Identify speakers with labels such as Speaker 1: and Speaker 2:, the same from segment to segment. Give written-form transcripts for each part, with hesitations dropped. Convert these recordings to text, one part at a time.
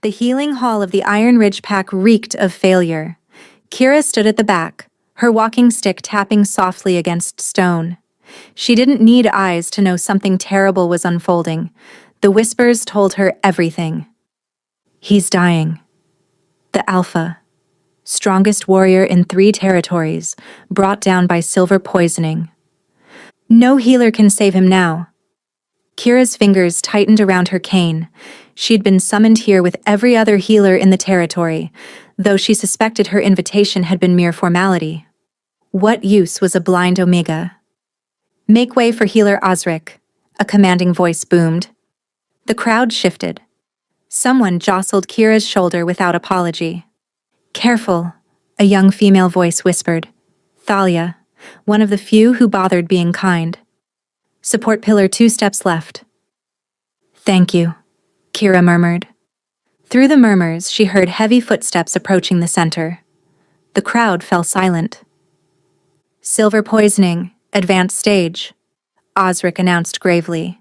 Speaker 1: The healing hall of the Iron Ridge pack reeked of failure. Kira stood at the back, her walking stick tapping softly against stone. She didn't need eyes to know something terrible was unfolding. The whispers told her everything. He's dying. The Alpha, strongest warrior in 3 territories, brought down by silver poisoning. No healer can save him now. Kira's fingers tightened around her cane. She'd been summoned here with every other healer in the territory, though she suspected her invitation had been mere formality. What use was a blind Omega? "Make way for healer Osric," a commanding voice boomed. The crowd shifted. Someone jostled Kira's shoulder without apology. "Careful," a young female voice whispered. Thalia, one of the few who bothered being kind. "Support pillar 2 steps left." "Thank you," Kira murmured. Through the murmurs, she heard heavy footsteps approaching the center. The crowd fell silent. "Silver poisoning, advanced stage," Osric announced gravely.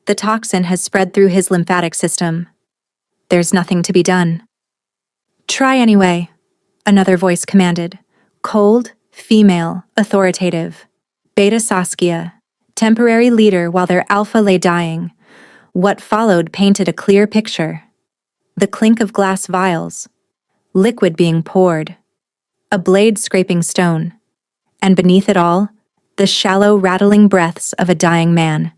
Speaker 1: "The toxin has spread through his lymphatic system. There's nothing to be done." "Try anyway," another voice commanded. Cold, female, authoritative. Beta Saskia, temporary leader while their alpha lay dying. What followed painted a clear picture. The clink of glass vials, liquid being poured, a blade scraping stone, and beneath it all, the shallow, rattling breaths of a dying man.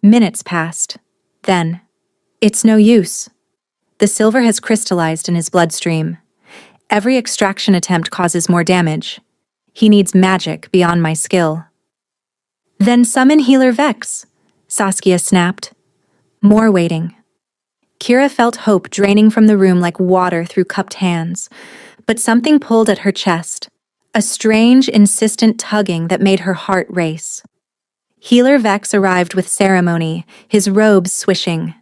Speaker 1: Minutes passed. Then, "It's no use. The silver has crystallized in his bloodstream. Every extraction attempt causes more damage. He needs magic beyond my skill." "Then summon Healer Vex," Saskia snapped. More waiting. Kira felt hope draining from the room like water through cupped hands, but something pulled at her chest, a strange, insistent tugging that made her heart race. Healer Vex arrived with ceremony, his robes swishing.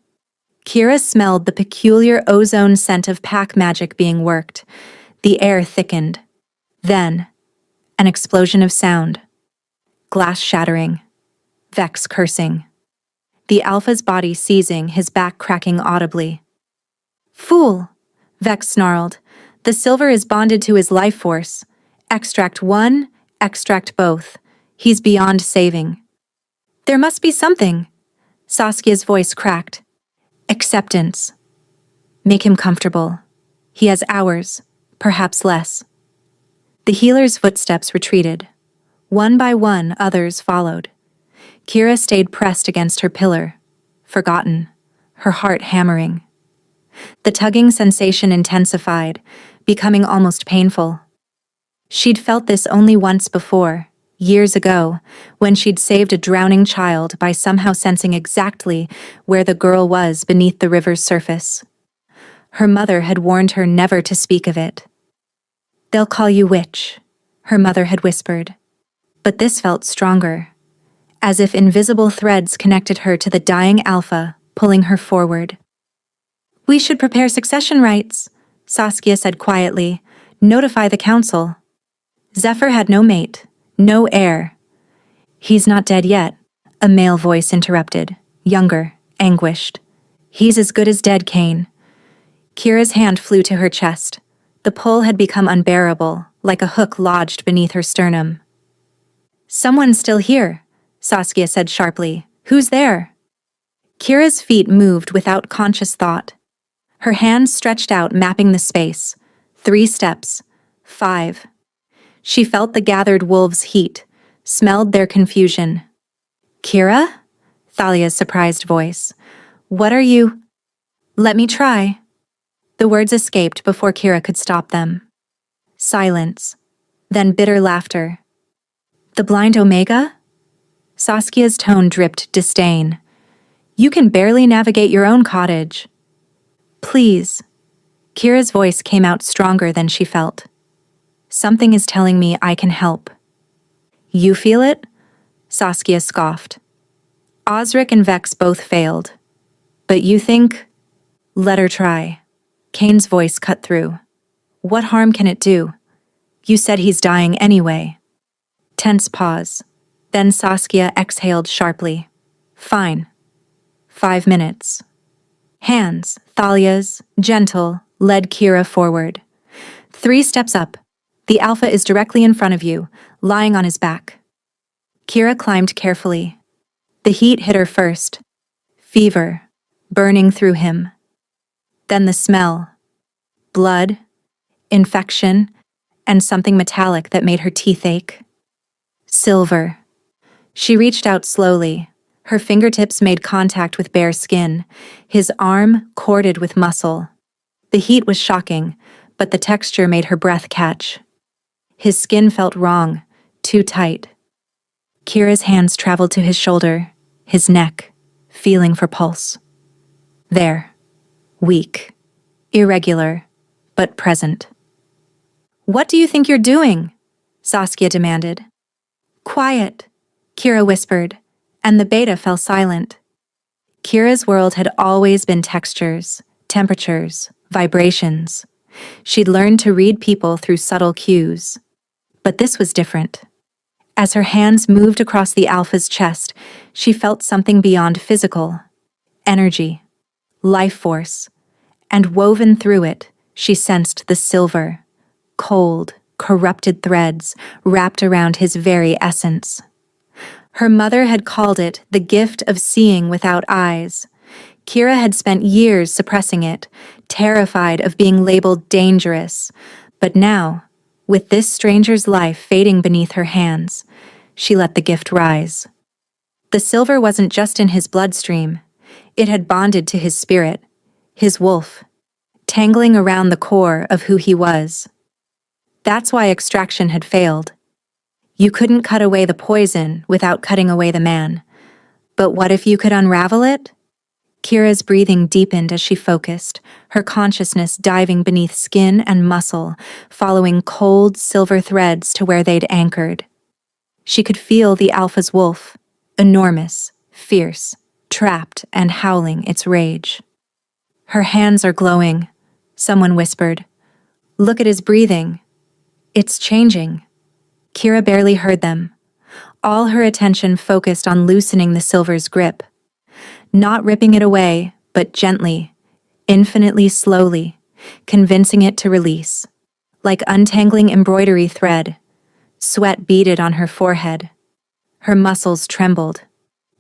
Speaker 1: Kira smelled the peculiar ozone scent of pack magic being worked. The air thickened. Then, an explosion of sound. Glass shattering. Vex cursing. The Alpha's body seizing, his back cracking audibly. "Fool!" Vex snarled. "The silver is bonded to his life force. Extract one, extract both. He's beyond saving." "There must be something," Saskia's voice cracked. "Acceptance. Make him comfortable. He has hours, perhaps less." The healer's footsteps retreated. One by one, others followed. Kira stayed pressed against her pillar, forgotten, her heart hammering. The tugging sensation intensified, becoming almost painful. She'd felt this only once before, years ago, when she'd saved a drowning child by somehow sensing exactly where the girl was beneath the river's surface. Her mother had warned her never to speak of it. "They'll call you witch," her mother had whispered. But this felt stronger, as if invisible threads connected her to the dying Alpha, pulling her forward. "We should prepare succession rites," Saskia said quietly. "Notify the council." Zephyr had no mate, no heir. "He's not dead yet," a male voice interrupted, younger, anguished. "He's as good as dead, Kane." Kira's hand flew to her chest. The pull had become unbearable, like a hook lodged beneath her sternum. "Someone's still here," Saskia said sharply. "Who's there?" Kira's feet moved without conscious thought. Her hands stretched out, mapping the space. 3 steps. 5. She felt the gathered wolves' heat, smelled their confusion. "Kira?" Thalia's surprised voice. "What are you—" "Let me try." The words escaped before Kira could stop them. Silence. Then bitter laughter. "The blind Omega?" Saskia's tone dripped disdain. "You can barely navigate your own cottage." "Please." Kira's voice came out stronger than she felt. "Something is telling me I can help." "You feel it?" Saskia scoffed. "Osric and Vex both failed. But you think—" "Let her try." Kane's voice cut through. "What harm can it do? You said he's dying anyway." Tense pause. Then Saskia exhaled sharply. "Fine. 5 minutes." Hands, Thalia's, gentle, led Kira forward. 3 steps up. The alpha is directly in front of you, lying on his back. Kira climbed carefully. The heat hit her first. Fever, burning through him. Then the smell. Blood, infection, and something metallic that made her teeth ache. Silver. She reached out slowly. Her fingertips made contact with bare skin, his arm corded with muscle. The heat was shocking, but the texture made her breath catch. His skin felt wrong, too tight. Kira's hands traveled to his shoulder, his neck, feeling for pulse. There. Weak. Irregular, but present. "What do you think you're doing?" Saskia demanded. "Quiet," Kira whispered, and the beta fell silent. Kira's world had always been textures, temperatures, vibrations. She'd learned to read people through subtle cues. But this was different. As her hands moved across the alpha's chest, she felt something beyond physical. Energy. Life force. And woven through it, she sensed the silver. Cold, corrupted threads wrapped around his very essence. Her mother had called it the gift of seeing without eyes. Kira had spent years suppressing it, terrified of being labeled dangerous. But now, with this stranger's life fading beneath her hands, she let the gift rise. The silver wasn't just in his bloodstream. It had bonded to his spirit, his wolf, tangling around the core of who he was. That's why extraction had failed. You couldn't cut away the poison without cutting away the man. But what if you could unravel it? Kira's breathing deepened as she focused, her consciousness diving beneath skin and muscle, following cold silver threads to where they'd anchored. She could feel the alpha's wolf, enormous, fierce, trapped and howling its rage. "Her hands are glowing," someone whispered. "Look at his breathing. It's changing." Kira barely heard them. All her attention focused on loosening the silver's grip. Not ripping it away, but gently, infinitely slowly, convincing it to release. Like untangling embroidery thread. Sweat beaded on her forehead. Her muscles trembled.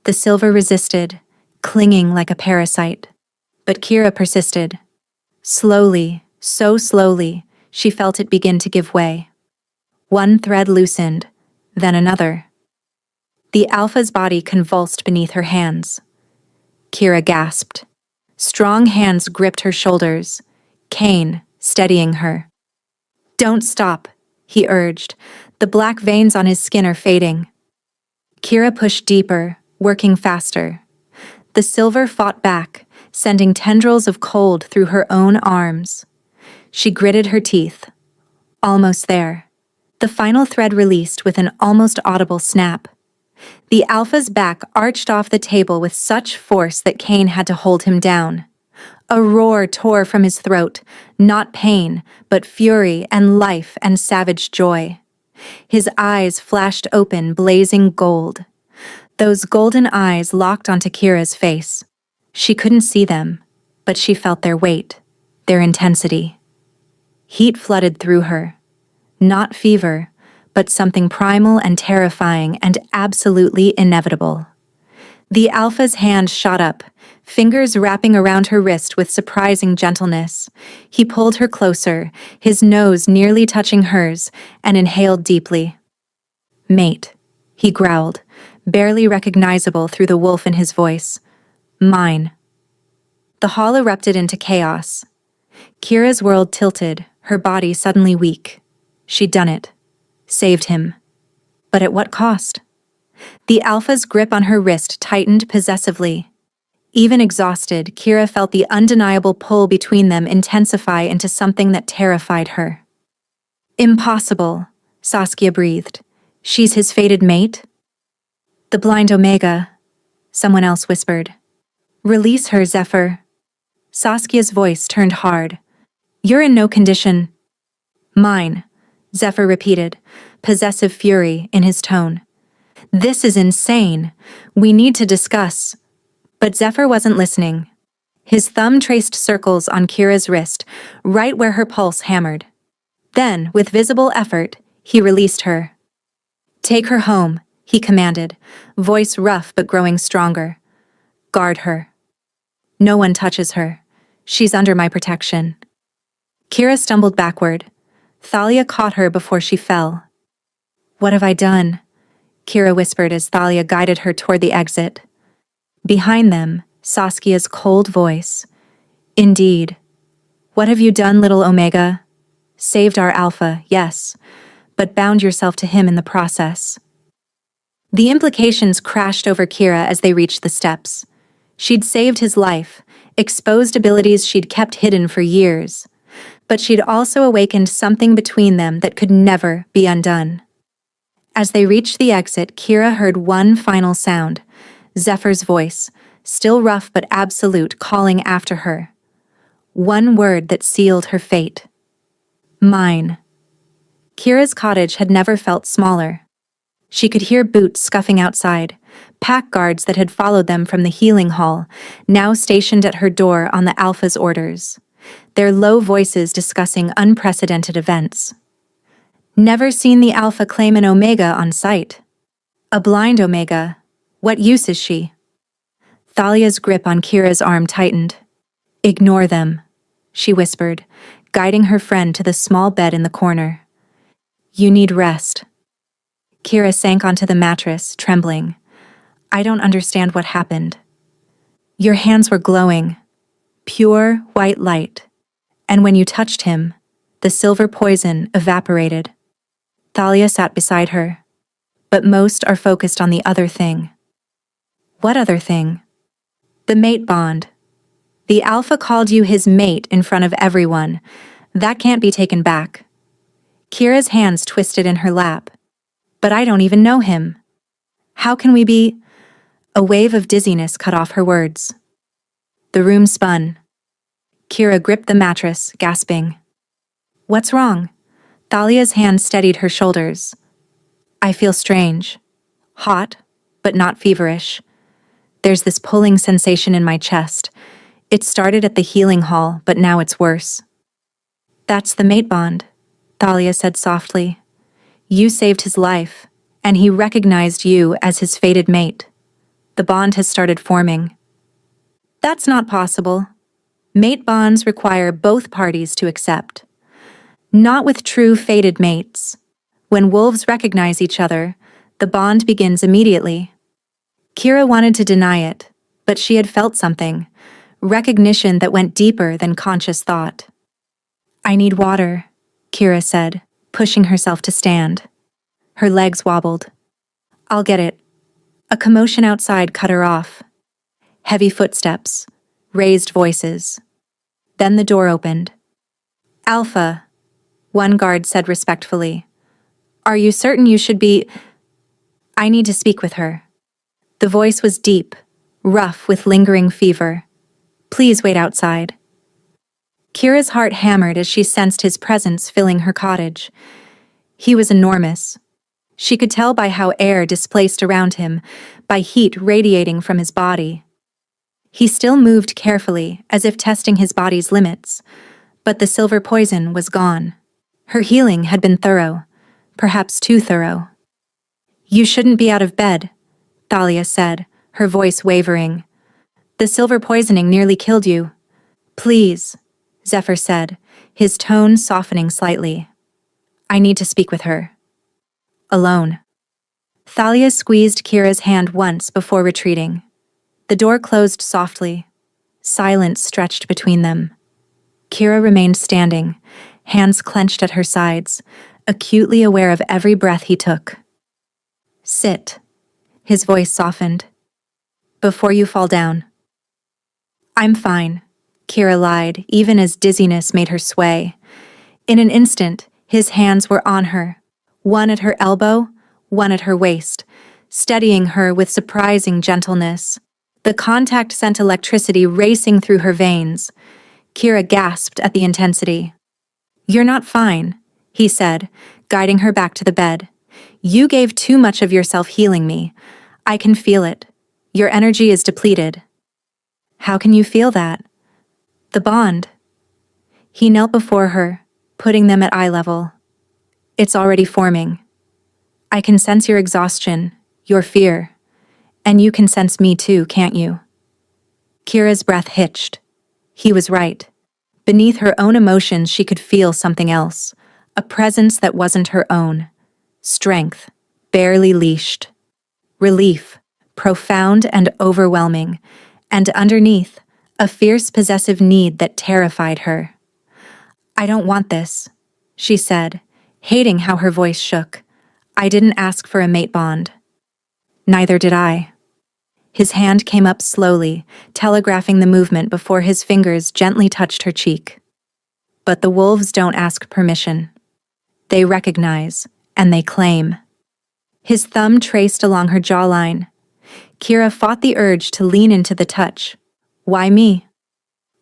Speaker 1: The silver resisted, clinging like a parasite. But Kira persisted. Slowly, so slowly, she felt it begin to give way. One thread loosened, then another. The alpha's body convulsed beneath her hands. Kira gasped. Strong hands gripped her shoulders, Kane steadying her. "Don't stop," he urged. "The black veins on his skin are fading." Kira pushed deeper, working faster. The silver fought back, sending tendrils of cold through her own arms. She gritted her teeth. Almost there. The final thread released with an almost audible snap. The alpha's back arched off the table with such force that Kane had to hold him down. A roar tore from his throat, not pain, but fury and life and savage joy. His eyes flashed open, blazing gold. Those golden eyes locked onto Kira's face. She couldn't see them, but she felt their weight, their intensity. Heat flooded through her. Not fever, but something primal and terrifying and absolutely inevitable. The alpha's hand shot up, fingers wrapping around her wrist with surprising gentleness. He pulled her closer, his nose nearly touching hers, and inhaled deeply. "Mate," he growled, barely recognizable through the wolf in his voice. "Mine." The hall erupted into chaos. Kira's world tilted, her body suddenly weak. She'd done it. Saved him. But at what cost? The alpha's grip on her wrist tightened possessively. Even exhausted, Kira felt the undeniable pull between them intensify into something that terrified her. "Impossible," Saskia breathed. "She's his fated mate?" "The blind Omega," someone else whispered. "Release her, Zephyr." Saskia's voice turned hard. "You're in no condition." "Mine," Zephyr repeated, possessive fury in his tone. "This is insane. We need to discuss." But Zephyr wasn't listening. His thumb traced circles on Kira's wrist, right where her pulse hammered. Then, with visible effort, he released her. "Take her home," he commanded, voice rough but growing stronger. "Guard her. No one touches her. She's under my protection." Kira stumbled backward. Thalia caught her before she fell. "What have I done?" Kira whispered as Thalia guided her toward the exit. Behind them, Saskia's cold voice. "Indeed. What have you done, little Omega? Saved our Alpha, yes, but bound yourself to him in the process." The implications crashed over Kira as they reached the steps. She'd saved his life, exposed abilities she'd kept hidden for years, but she'd also awakened something between them that could never be undone. As they reached the exit, Kira heard one final sound, Zephyr's voice, still rough but absolute, calling after her. One word that sealed her fate. Mine. Kira's cottage had never felt smaller. She could hear boots scuffing outside, pack guards that had followed them from the healing hall, now stationed at her door on the Alpha's orders, their low voices discussing unprecedented events. Never seen the Alpha claim an Omega on sight. A blind Omega. What use is she? Thalia's grip on Kira's arm tightened. "Ignore them," she whispered, guiding her friend to the small bed in the corner. "You need rest." Kira sank onto the mattress, trembling. "I don't understand what happened." "Your hands were glowing. Pure, white light. And when you touched him, the silver poison evaporated." Thalia sat beside her. "But most are focused on the other thing." "What other thing?" "The mate bond. The Alpha called you his mate in front of everyone. That can't be taken back." Kira's hands twisted in her lap. "But I don't even know him. How can we be—" A wave of dizziness cut off her words. The room spun. Kira gripped the mattress, gasping. "What's wrong?" Thalia's hand steadied her shoulders. "I feel strange. Hot, but not feverish. There's this pulling sensation in my chest. It started at the healing hall, but now it's worse." "That's the mate bond," Thalia said softly. "You saved his life, and he recognized you as his fated mate. The bond has started forming." "That's not possible. Mate bonds require both parties to accept. Not with true fated mates. When wolves recognize each other, the bond begins immediately." Kira wanted to deny it, but she had felt something, recognition that went deeper than conscious thought. "I need water," Kira said, pushing herself to stand. Her legs wobbled. "I'll get it." A commotion outside cut her off. Heavy footsteps, raised voices. Then the door opened. "Alpha," one guard said respectfully. "Are you certain you should be—" "I need to speak with her." The voice was deep, rough with lingering fever. "Please wait outside." Kira's heart hammered as she sensed his presence filling her cottage. He was enormous. She could tell by how air displaced around him, by heat radiating from his body. He still moved carefully, as if testing his body's limits, but the silver poison was gone. Her healing had been thorough, perhaps too thorough. "You shouldn't be out of bed," Thalia said, her voice wavering. "The silver poisoning nearly killed you." "Please," Zephyr said, his tone softening slightly. "I need to speak with her. Alone." Thalia squeezed Kira's hand once before retreating. The door closed softly. Silence stretched between them. Kira remained standing, hands clenched at her sides, acutely aware of every breath he took. "Sit." His voice softened. "Before you fall down." "I'm fine," Kira lied, even as dizziness made her sway. In an instant, his hands were on her, one at her elbow, one at her waist, steadying her with surprising gentleness. The contact sent electricity racing through her veins. Kira gasped at the intensity. "You're not fine," he said, guiding her back to the bed. "You gave too much of yourself healing me. I can feel it. Your energy is depleted." "How can you feel that?" The bond. He knelt before her, putting them at eye level. It's already forming. I can sense your exhaustion, your fear. And you can sense me too, can't you? Kira's breath hitched. He was right. Beneath her own emotions, she could feel something else. A presence that wasn't her own. Strength, barely leashed. Relief, profound and overwhelming. And underneath, a fierce possessive need that terrified her. I don't want this, she said, hating how her voice shook. I didn't ask for a mate bond. Neither did I. His hand came up slowly, telegraphing the movement before his fingers gently touched her cheek. But the wolves don't ask permission. They recognize, and they claim. His thumb traced along her jawline. Kira fought the urge to lean into the touch. Why me?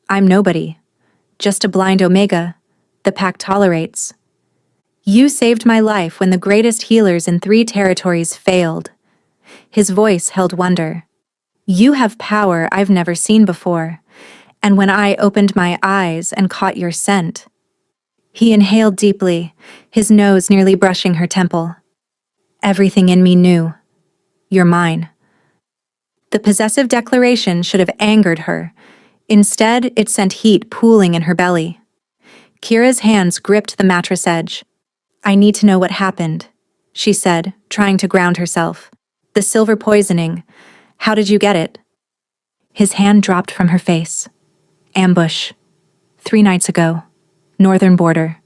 Speaker 1: I'm nobody. Just a blind Omega. The pack tolerates. You saved my life when the greatest healers in 3 territories failed. His voice held wonder. You have power I've never seen before, and when I opened my eyes and caught your scent. He inhaled deeply, his nose nearly brushing her temple. Everything in me knew. You're mine. The possessive declaration should have angered her. Instead, it sent heat pooling in her belly. Kira's hands gripped the mattress edge. I need to know what happened, she said, trying to ground herself. The silver poisoning. How did you get it? His hand dropped from her face. Ambush. 3 nights ago. Northern border.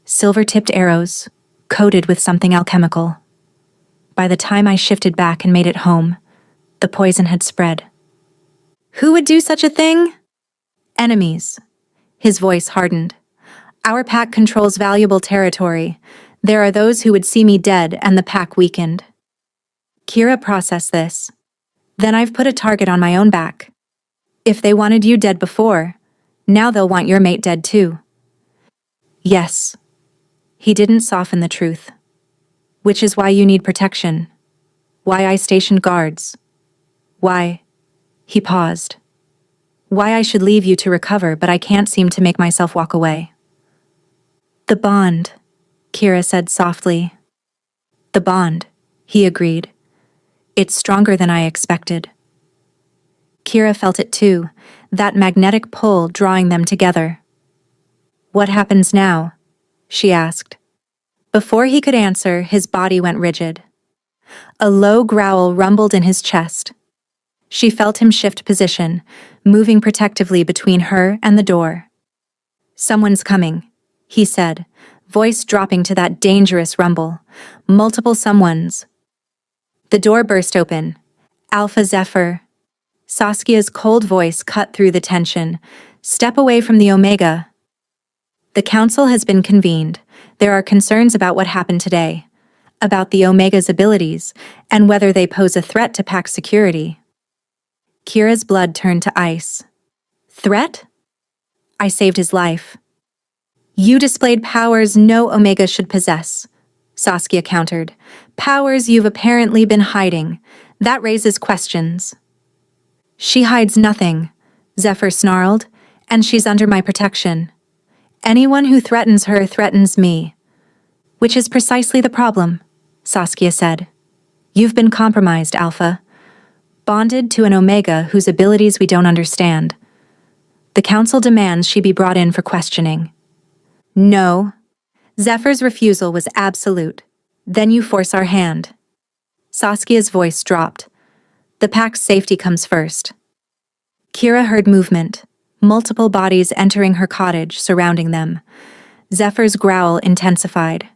Speaker 1: Silver-tipped arrows, coated with something alchemical. By the time I shifted back and made it home, the poison had spread. Who would do such a thing? Enemies. His voice hardened. Our pack controls valuable territory. There are those who would see me dead and the pack weakened. Kira processed this. Then I've put a target on my own back. If they wanted you dead before, now they'll want your mate dead too. Yes. He didn't soften the truth. Which is why you need protection. Why I stationed guards. Why... He paused. Why I should leave you to recover, but I can't seem to make myself walk away. The bond, Kira said softly. The bond, he agreed. It's stronger than I expected. Kira felt it too, that magnetic pull drawing them together. What happens now? She asked. Before he could answer, his body went rigid. A low growl rumbled in his chest. She felt him shift position, moving protectively between her and the door. Someone's coming, he said, voice dropping to that dangerous rumble. Multiple someones. The door burst open. Alpha Zephyr. Saskia's cold voice cut through the tension. Step away from the Omega. The council has been convened. There are concerns about what happened today. About the Omega's abilities, and whether they pose a threat to pack security. Kira's blood turned to ice. Threat? I saved his life. You displayed powers no Omega should possess, Saskia countered. Powers you've apparently been hiding. That raises questions. She hides nothing, Zephyr snarled, and she's under my protection. Anyone who threatens her threatens me. Which is precisely the problem, Saskia said. You've been compromised, Alpha. Bonded to an Omega whose abilities we don't understand. The council demands she be brought in for questioning. No. Zephyr's refusal was absolute. Then you force our hand. Saskia's voice dropped. The pack's safety comes first. Kira heard movement, multiple bodies entering her cottage, surrounding them. Zephyr's growl intensified.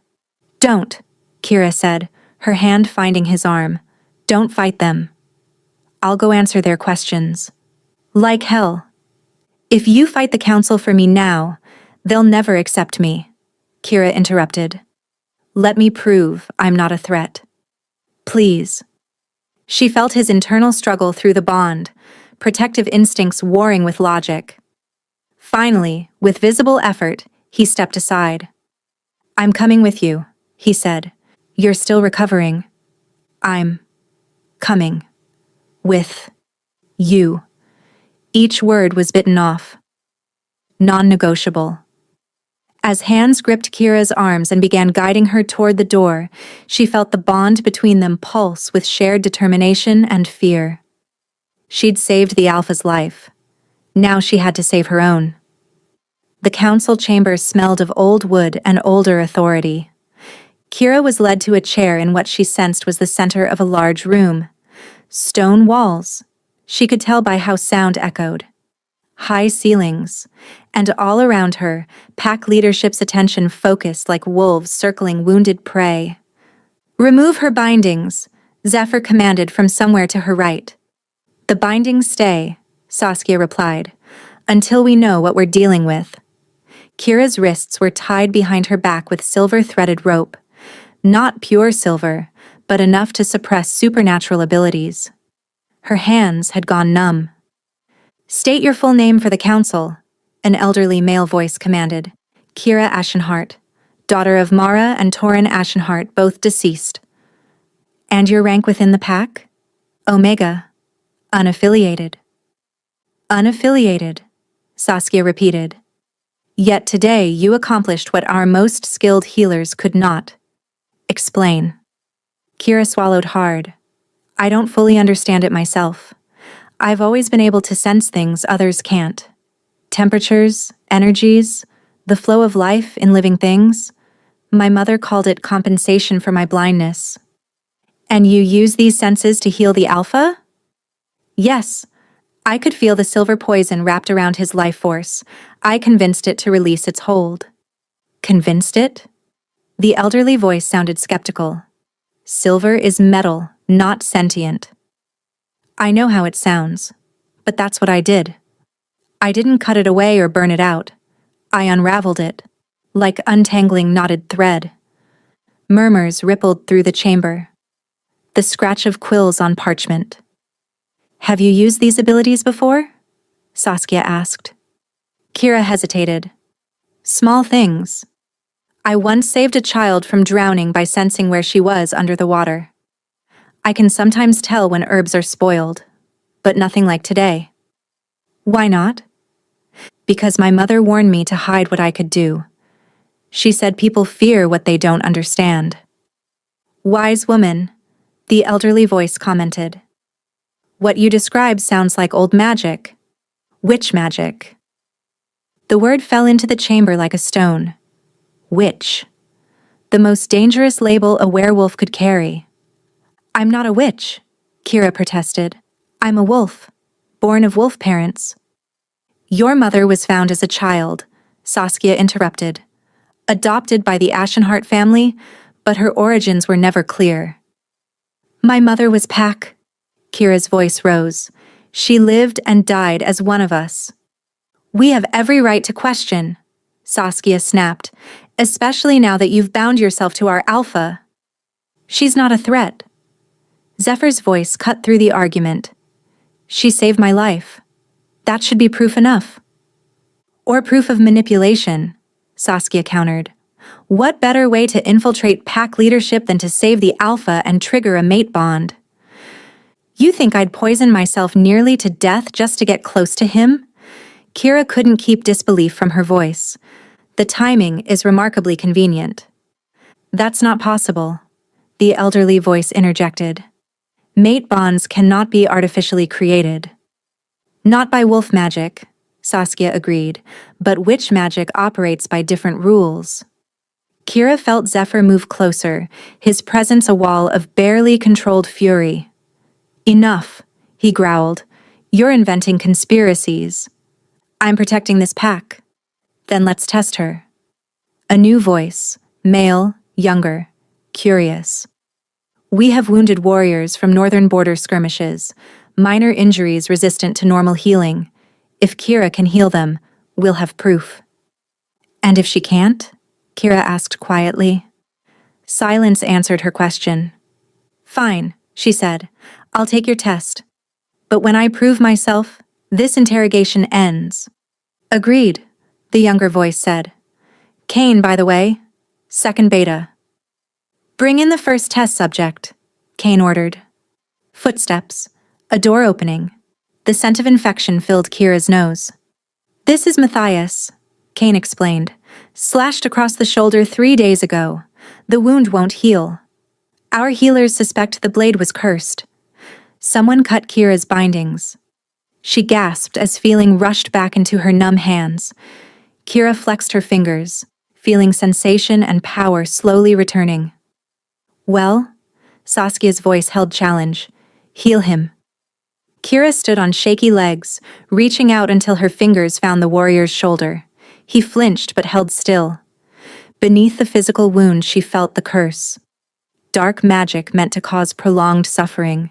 Speaker 1: Don't, Kira said, her hand finding his arm. Don't fight them. I'll go answer their questions. Like hell. If you fight the council for me now, they'll never accept me, Kira interrupted. Let me prove I'm not a threat. Please. She felt his internal struggle through the bond, protective instincts warring with logic. Finally, with visible effort, he stepped aside. I'm coming with you, he said. You're still recovering. I'm coming. With you. Each word was bitten off. Non-negotiable. As hands gripped Kira's arms and began guiding her toward the door, she felt the bond between them pulse with shared determination and fear. She'd saved the Alpha's life. Now she had to save her own. The council chamber smelled of old wood and older authority. Kira was led to a chair in what she sensed was the center of a large room. Stone walls. She could tell by how sound echoed. High ceilings. And all around her, pack leadership's attention focused like wolves circling wounded prey. "Remove her bindings," Zephyr commanded from somewhere to her right. "The bindings stay," Saskia replied, "until we know what we're dealing with." Kira's wrists were tied behind her back with silver-threaded rope. Not pure silver, but enough to suppress supernatural abilities. Her hands had gone numb. "State your full name for the council," an elderly male voice commanded. "Kira Ashenheart, daughter of Mara and Torin Ashenheart, both deceased." "And your rank within the pack?" "Omega. Unaffiliated." "Unaffiliated," Saskia repeated. "Yet today you accomplished what our most skilled healers could not." "Explain." Kira swallowed hard. "I don't fully understand it myself. I've always been able to sense things others can't. Temperatures, energies, the flow of life in living things. My mother called it compensation for my blindness." "And you use these senses to heal the Alpha?" "Yes. I could feel the silver poison wrapped around his life force. I convinced it to release its hold." "Convinced it?" The elderly voice sounded skeptical. "Silver is metal, not sentient." "I know how it sounds, but that's what I did. I didn't cut it away or burn it out. I unraveled it, like untangling knotted thread." Murmurs rippled through the chamber. The scratch of quills on parchment. "Have you used these abilities before?" Saskia asked. Kira hesitated. "Small things. I once saved a child from drowning by sensing where she was under the water. I can sometimes tell when herbs are spoiled, but nothing like today." "Why not?" "Because my mother warned me to hide what I could do. She said people fear what they don't understand." "Wise woman," the elderly voice commented. "What you describe sounds like old magic." "Witch magic." The word fell into the chamber like a stone. Witch. The most dangerous label a werewolf could carry. "I'm not a witch," Kira protested. "I'm a wolf, born of wolf parents." "Your mother was found as a child," Saskia interrupted. "Adopted by the Ashenheart family, but her origins were never clear." "My mother was pack." Kira's voice rose. "She lived and died as one of us." "We have every right to question," Saskia snapped, "especially now that you've bound yourself to our Alpha." "She's not a threat." Zephyr's voice cut through the argument. "She saved my life. That should be proof enough." "Or proof of manipulation," Saskia countered. "What better way to infiltrate pack leadership than to save the Alpha and trigger a mate bond?" "You think I'd poison myself nearly to death just to get close to him?" Kira couldn't keep disbelief from her voice. "The timing is remarkably convenient." "That's not possible," the elderly voice interjected. "Mate bonds cannot be artificially created." "Not by wolf magic," Saskia agreed, "but witch magic operates by different rules." Kira felt Zephyr move closer, his presence a wall of barely controlled fury. "Enough," he growled. "You're inventing conspiracies." "I'm protecting this pack." "Then let's test her." A new voice, male, younger, curious. "We have wounded warriors from northern border skirmishes, minor injuries resistant to normal healing. If Kira can heal them, we'll have proof." "And if she can't?" Kira asked quietly. Silence answered her question. "Fine," she said. "I'll take your test. But when I prove myself, this interrogation ends." "Agreed," the younger voice said. "Kane, by the way. Second beta." "Bring in the first test subject," Kane ordered. Footsteps. A door opening. The scent of infection filled Kira's nose. This is Matthias, Kane explained. Slashed across the shoulder 3 days ago. The wound won't heal. Our healers suspect the blade was cursed. Someone cut Kira's bindings. She gasped as feeling rushed back into her numb hands. Kira flexed her fingers, feeling sensation and power slowly returning. Well? Saskia's voice held challenge. Heal him. Kira stood on shaky legs, reaching out until her fingers found the warrior's shoulder. He flinched but held still. Beneath the physical wound she felt the curse. Dark magic meant to cause prolonged suffering.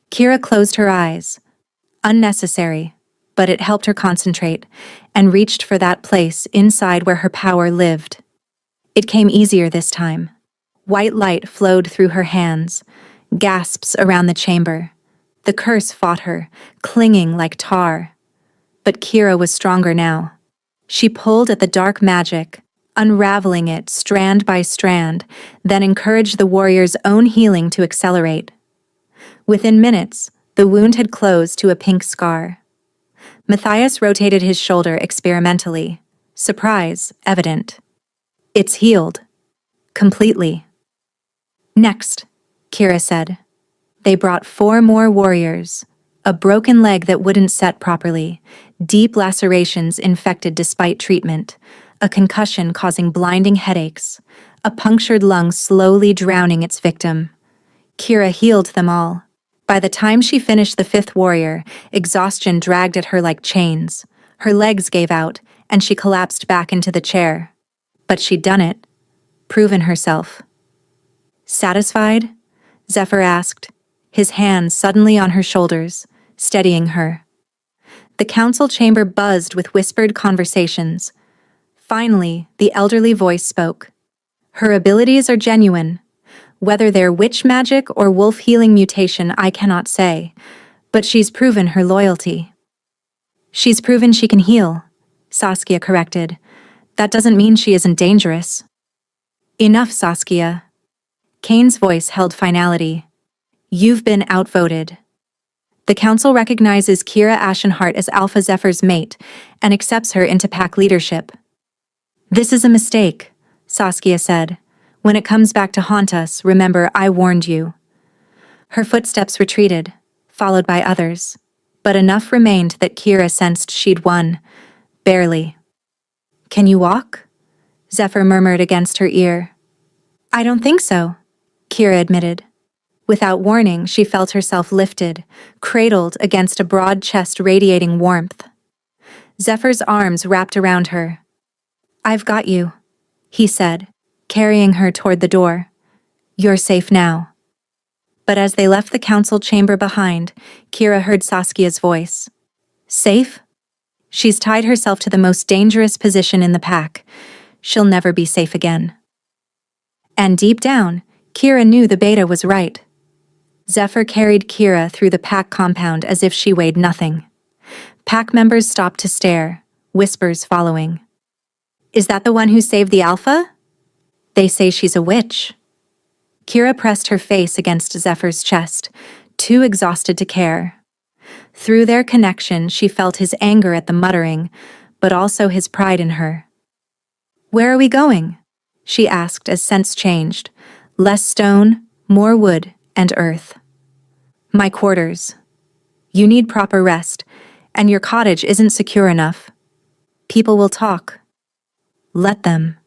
Speaker 1: Kira closed her eyes. Unnecessary, but it helped her concentrate, and reached for that place inside where her power lived. It came easier this time. White light flowed through her hands, gasps around the chamber. The curse fought her, clinging like tar. But Kira was stronger now. She pulled at the dark magic, unraveling it strand by strand, then encouraged the warrior's own healing to accelerate. Within minutes, the wound had closed to a pink scar. Matthias rotated his shoulder experimentally, surprise evident. It's healed. Completely. Next, Kira said. They brought 4 more warriors. A broken leg that wouldn't set properly, deep lacerations infected despite treatment, a concussion causing blinding headaches, a punctured lung slowly drowning its victim. Kira healed them all. By the time she finished the 5th warrior, exhaustion dragged at her like chains. Her legs gave out, and she collapsed back into the chair. But she'd done it. Proven herself. Satisfied? Zephyr asked, his hands suddenly on her shoulders, steadying her. The council chamber buzzed with whispered conversations. Finally, the elderly voice spoke. Her abilities are genuine. Whether they're witch magic or wolf healing mutation, I cannot say, but she's proven her loyalty. She's proven she can heal, Saskia corrected. That doesn't mean she isn't dangerous. Enough, Saskia. Kane's voice held finality. You've been outvoted. The council recognizes Kira Ashenheart as Alpha Zephyr's mate and accepts her into pack leadership. This is a mistake, Saskia said. When it comes back to haunt us, remember I warned you. Her footsteps retreated, followed by others, but enough remained that Kira sensed she'd won. Barely. Can you walk? Zephyr murmured against her ear. I don't think so, Kira admitted. Without warning, she felt herself lifted, cradled against a broad chest radiating warmth. Zephyr's arms wrapped around her. I've got you, he said, carrying her toward the door. You're safe now. But as they left the council chamber behind, Kira heard Saskia's voice. Safe? She's tied herself to the most dangerous position in the pack. She'll never be safe again. And deep down, Kira knew the beta was right. Zephyr carried Kira through the pack compound as if she weighed nothing. Pack members stopped to stare, whispers following. Is that the one who saved the Alpha? They say she's a witch. Kira pressed her face against Zephyr's chest, too exhausted to care. Through their connection, she felt his anger at the muttering, but also his pride in her. Where are we going? She asked as scents changed. Less stone, more wood and earth. My quarters. You need proper rest, and your cottage isn't secure enough. People will talk. Let them.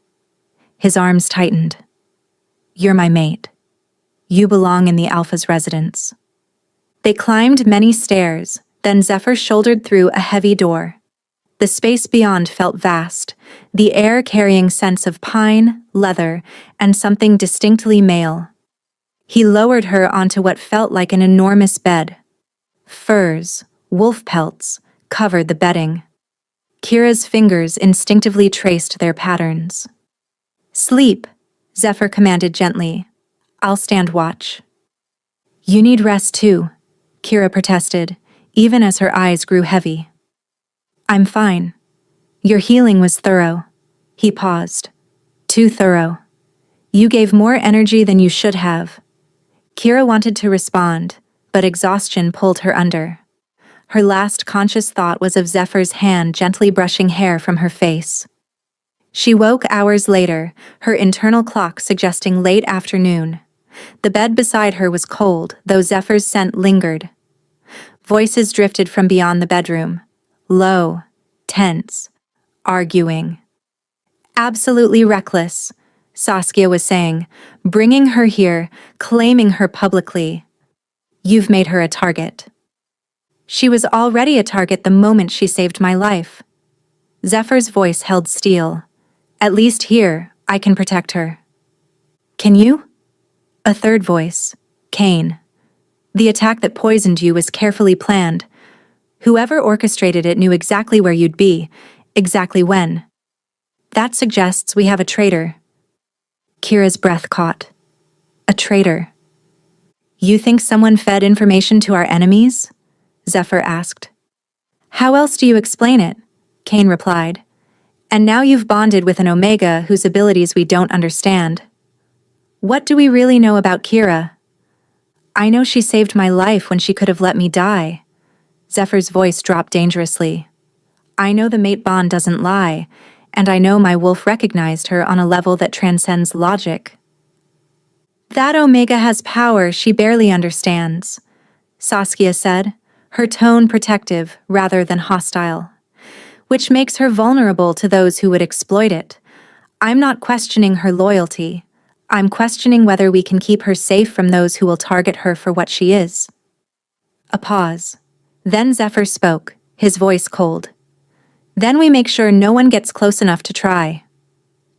Speaker 1: His arms tightened. You're my mate. You belong in the Alpha's residence. They climbed many stairs, then Zephyr shouldered through a heavy door. The space beyond felt vast, the air carrying scents of pine, leather, and something distinctly male. He lowered her onto what felt like an enormous bed. Furs, wolf pelts, covered the bedding. Kira's fingers instinctively traced their patterns. Sleep, Zephyr commanded gently. I'll stand watch. You need rest too, Kira protested, even as her eyes grew heavy. I'm fine. Your healing was thorough. He paused. Too thorough. You gave more energy than you should have. Kira wanted to respond, but exhaustion pulled her under. Her last conscious thought was of Zephyr's hand gently brushing hair from her face. She woke hours later, her internal clock suggesting late afternoon. The bed beside her was cold, though Zephyr's scent lingered. Voices drifted from beyond the bedroom. Low, tense, arguing. Absolutely reckless, Saskia was saying, bringing her here, claiming her publicly. You've made her a target. She was already a target the moment she saved my life. Zephyr's voice held steel. At least here, I can protect her. Can you? A third voice. Kane. The attack that poisoned you was carefully planned. Whoever orchestrated it knew exactly where you'd be, exactly when. That suggests we have a traitor. Kira's breath caught. A traitor. You think someone fed information to our enemies? Zephyr asked. How else do you explain it? Kane replied. And now you've bonded with an Omega whose abilities we don't understand. What do we really know about Kira? I know she saved my life when she could have let me die. Zephyr's voice dropped dangerously. I know the mate bond doesn't lie, and I know my wolf recognized her on a level that transcends logic. That Omega has power she barely understands, Saskia said, her tone protective rather than hostile, which makes her vulnerable to those who would exploit it. I'm not questioning her loyalty. I'm questioning whether we can keep her safe from those who will target her for what she is. A pause. Then Zephyr spoke, his voice cold. Then we make sure no one gets close enough to try.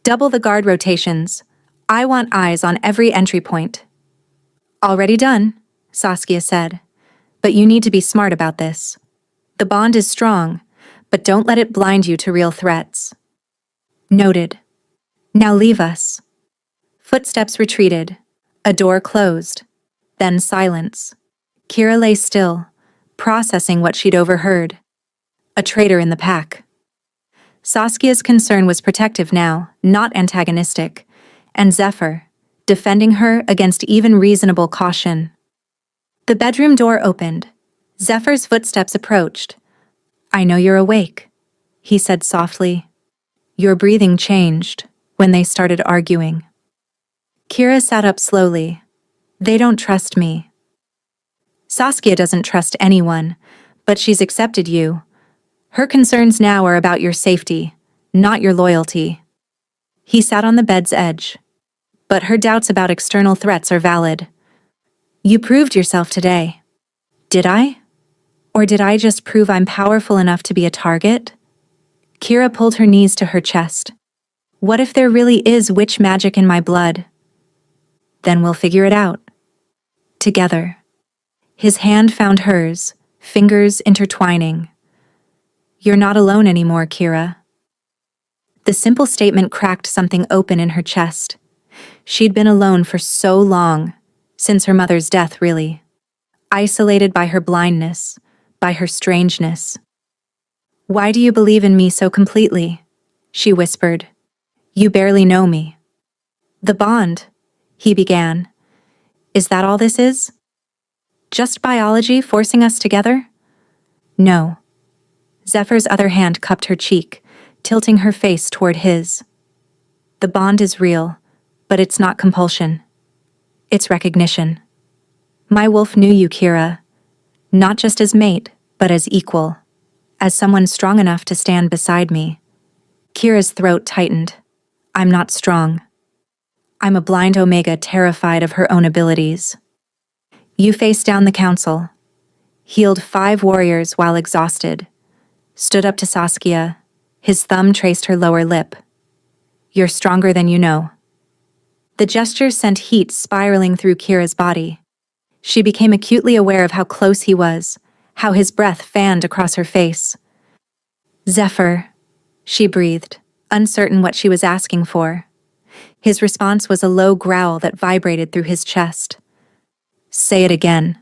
Speaker 1: Double the guard rotations. I want eyes on every entry point. Already done, Saskia said. But you need to be smart about this. The bond is strong, but don't let it blind you to real threats. Noted. Now leave us. Footsteps retreated. A door closed. Then silence. Kira lay still, processing what she'd overheard. A traitor in the pack. Saskia's concern was protective now, not antagonistic, and Zephyr, defending her against even reasonable caution. The bedroom door opened. Zephyr's footsteps approached. I know you're awake, he said softly. Your breathing changed when they started arguing. Kira sat up slowly. They don't trust me. Saskia doesn't trust anyone, but she's accepted you. Her concerns now are about your safety, not your loyalty. He sat on the bed's edge. But her doubts about external threats are valid. You proved yourself today. Did I? Or did I just prove I'm powerful enough to be a target? Kira pulled her knees to her chest. What if there really is witch magic in my blood? Then we'll figure it out. Together. His hand found hers, fingers intertwining. You're not alone anymore, Kira. The simple statement cracked something open in her chest. She'd been alone for so long, since her mother's death, really. Isolated by her blindness, by her strangeness. Why do you believe in me so completely? She whispered. You barely know me. The bond, he began. Is that all this is? Just biology forcing us together? No. Zephyr's other hand cupped her cheek, tilting her face toward his. The bond is real, but it's not compulsion. It's recognition. My wolf knew you, Kira. Not just as mate, but as equal. As someone strong enough to stand beside me. Kira's throat tightened. I'm not strong. I'm a blind Omega terrified of her own abilities. You faced down the council. Healed 5 warriors while exhausted. Stood up to Saskia. His thumb traced her lower lip. You're stronger than you know. The gesture sent heat spiraling through Kira's body. She became acutely aware of how close he was, how his breath fanned across her face. Zephyr, she breathed, uncertain what she was asking for. His response was a low growl that vibrated through his chest. Say it again.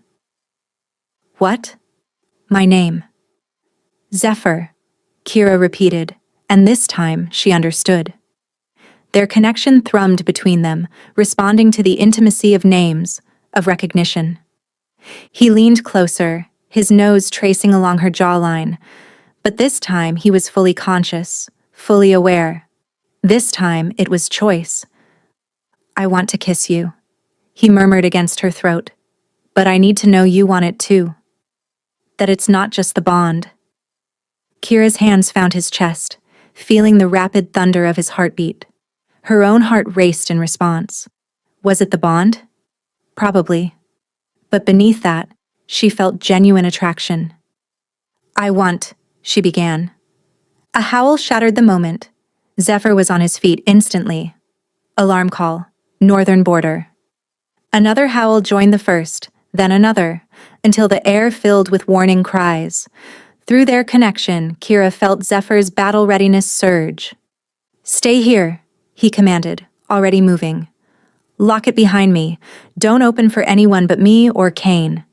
Speaker 1: What? My name. Zephyr, Kira repeated, and this time she understood. Their connection thrummed between them, responding to the intimacy of names, of recognition. He leaned closer, his nose tracing along her jawline. But this time he was fully conscious, fully aware. This time it was choice. "I want to kiss you," he murmured against her throat. "But I need to know you want it too. That it's not just the bond." Kira's hands found his chest, feeling the rapid thunder of his heartbeat. Her own heart raced in response. Was it the bond? Probably. But beneath that, she felt genuine attraction. "I want," she began. A howl shattered the moment. Zephyr was on his feet instantly. Alarm call. Northern border. Another howl joined the first, then another, until the air filled with warning cries. Through their connection, Kira felt Zephyr's battle readiness surge. "Stay here," he commanded, already moving. "Lock it behind me. Don't open for anyone but me or Kane."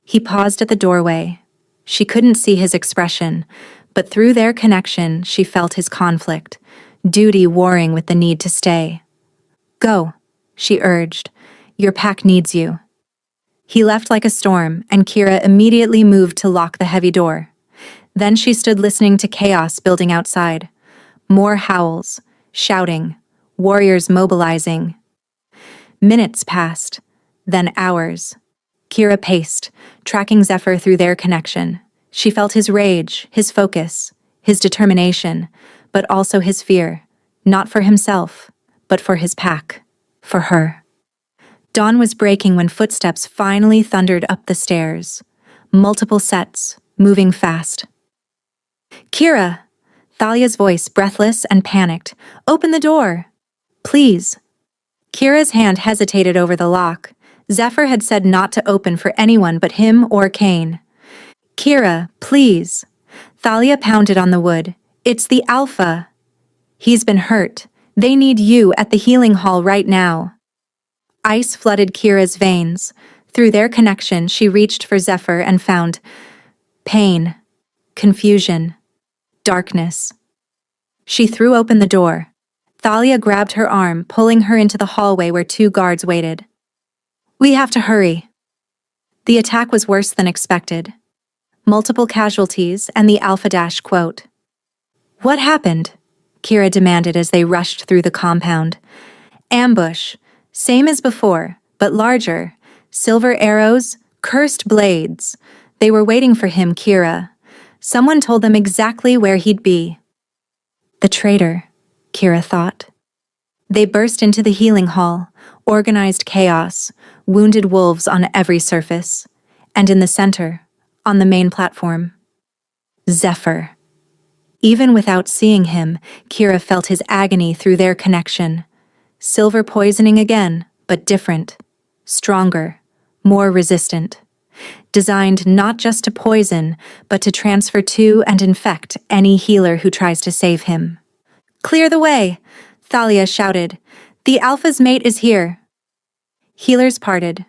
Speaker 1: He paused at the doorway. She couldn't see his expression, but through their connection, she felt his conflict, duty warring with the need to stay. "Go," she urged. "Your pack needs you." He left like a storm, and Kira immediately moved to lock the heavy door. Then she stood listening to chaos building outside. More howls, shouting, warriors mobilizing. Minutes passed, then hours. Kira paced, tracking Zephyr through their connection. She felt his rage, his focus, his determination, but also his fear, not for himself, but for his pack, for her. Dawn was breaking when footsteps finally thundered up the stairs. Multiple sets, moving fast. "Kira!" Thalia's voice, breathless and panicked. "Open the door! Please!" Kira's hand hesitated over the lock. Zephyr had said not to open for anyone but him or Kane. "Kira, please!" Thalia pounded on the wood. "It's the Alpha. He's been hurt. They need you at the healing hall right now." Ice flooded Kira's veins. Through their connection, she reached for Zephyr and found pain, confusion, darkness. She threw open the door. Thalia grabbed her arm, pulling her into the hallway where 2 guards waited. "We have to hurry." The attack was worse than expected. Multiple casualties and the Alpha Dash quote. "What happened?" Kira demanded as they rushed through the compound. "Ambush. Same as before, but larger. Silver arrows, cursed blades. They were waiting for him, Kira. Someone told them exactly where he'd be." The traitor, Kira thought. They burst into the healing hall, organized chaos, wounded wolves on every surface. And in the center, on the main platform, Zephyr. Even without seeing him, Kira felt his agony through their connection. Silver poisoning again, but different. Stronger, more resistant. Designed not just to poison, but to transfer to and infect any healer who tries to save him. "Clear the way!" Thalia shouted. "The Alpha's mate is here." Healers parted.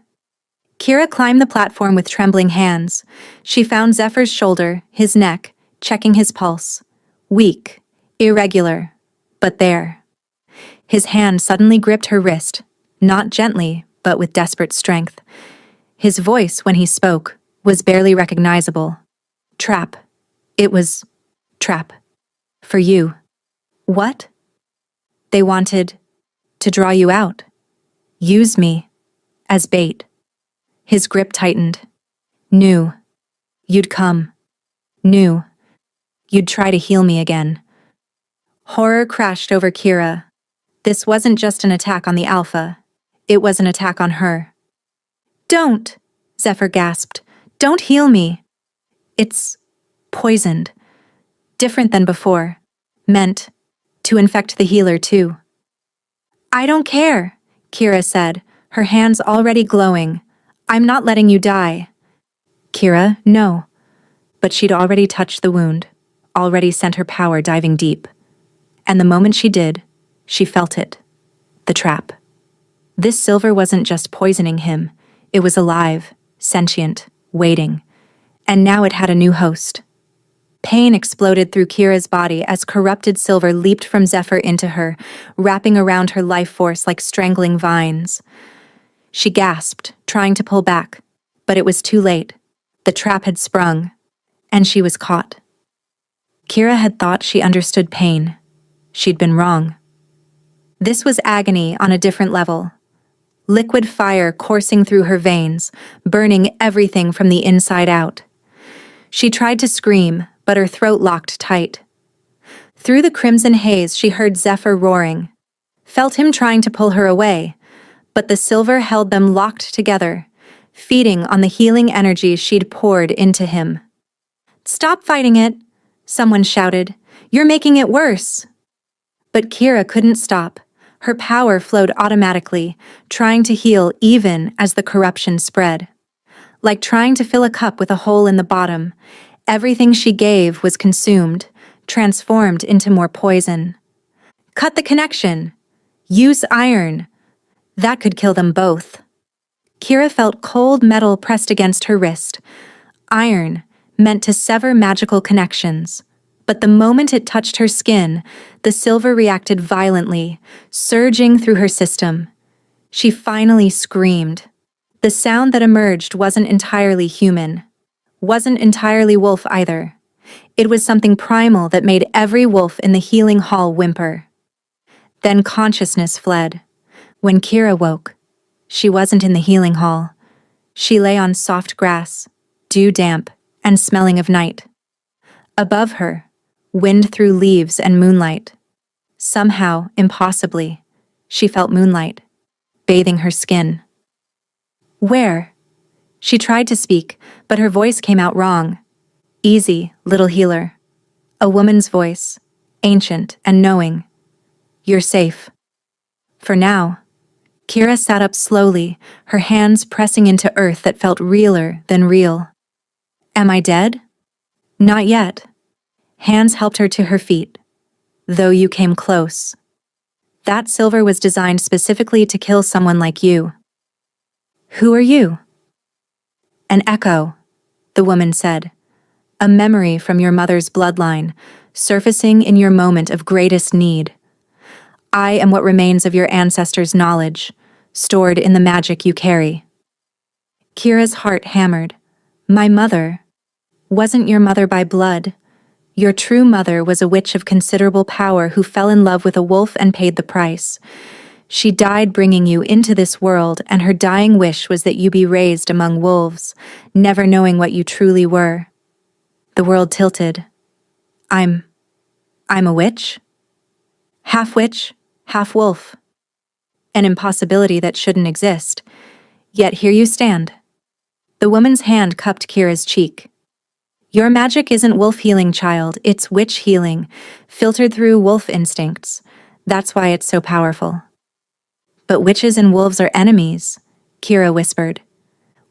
Speaker 1: Kira climbed the platform with trembling hands. She found Zephyr's shoulder, his neck, checking his pulse. Weak, irregular, but there. His hand suddenly gripped her wrist, not gently, but with desperate strength. His voice, when he spoke, was barely recognizable. "Trap. It was trap. For you." "What?" "They wanted to draw you out. Use me as bait." His grip tightened. "Knew you'd come. Knew you'd try to heal me again." Horror crashed over Kira. This wasn't just an attack on the Alpha. It was an attack on her. "Don't!" Zephyr gasped. "Don't heal me. It's poisoned. Different than before. Meant to infect the healer too." "I don't care," Kira said, her hands already glowing. "I'm not letting you die." Kira, no. But she'd already touched the wound, already sent her power diving deep. And the moment she did, she felt it. The trap. This silver wasn't just poisoning him. It was alive, sentient, waiting. And now it had a new host. Pain exploded through Kira's body as corrupted silver leaped from Zephyr into her, wrapping around her life force like strangling vines. She gasped, trying to pull back, but it was too late. The trap had sprung, and she was caught. Kira had thought she understood pain. She'd been wrong. This was agony on a different level. Liquid fire coursing through her veins, burning everything from the inside out. She tried to scream, but her throat locked tight. Through the crimson haze, she heard Zephyr roaring. Felt him trying to pull her away, but the silver held them locked together, feeding on the healing energy she'd poured into him. "Stop fighting it," someone shouted. "You're making it worse." But Kira couldn't stop. Her power flowed automatically, trying to heal even as the corruption spread. Like trying to fill a cup with a hole in the bottom, everything she gave was consumed, transformed into more poison. Cut the connection. Use iron. That could kill them both. Kira felt cold metal pressed against her wrist. Iron, meant to sever magical connections. But the moment it touched her skin, the silver reacted violently, surging through her system. She finally screamed. The sound that emerged wasn't entirely human. Wasn't entirely wolf either. It was something primal that made every wolf in the healing hall whimper. Then consciousness fled. When Kira woke, she wasn't in the healing hall. She lay on soft grass, dew-damp and smelling of night. Above her, wind through leaves and moonlight. Somehow, impossibly, she felt moonlight, bathing her skin. "Where?" She tried to speak, but her voice came out wrong. "Easy, little healer." A woman's voice, ancient and knowing. "You're safe." For now. Kira sat up slowly, her hands pressing into earth that felt realer than real. "Am I dead?" "Not yet." Hands helped her to her feet. "Though you came close. That silver was designed specifically to kill someone like you." "Who are you?" "An echo," the woman said. "A memory from your mother's bloodline, surfacing in your moment of greatest need. I am what remains of your ancestors' knowledge, stored in the magic you carry." Kira's heart hammered. "My mother wasn't your mother by blood. Your true mother was a witch of considerable power who fell in love with a wolf and paid the price. She died bringing you into this world, and her dying wish was that you be raised among wolves, never knowing what you truly were." The world tilted. I'm a witch? Half witch, half wolf. An impossibility that shouldn't exist. Yet here you stand. The woman's hand cupped Kira's cheek. "Your magic isn't wolf healing, child, it's witch healing, filtered through wolf instincts. That's why it's so powerful." "But witches and wolves are enemies," Kira whispered.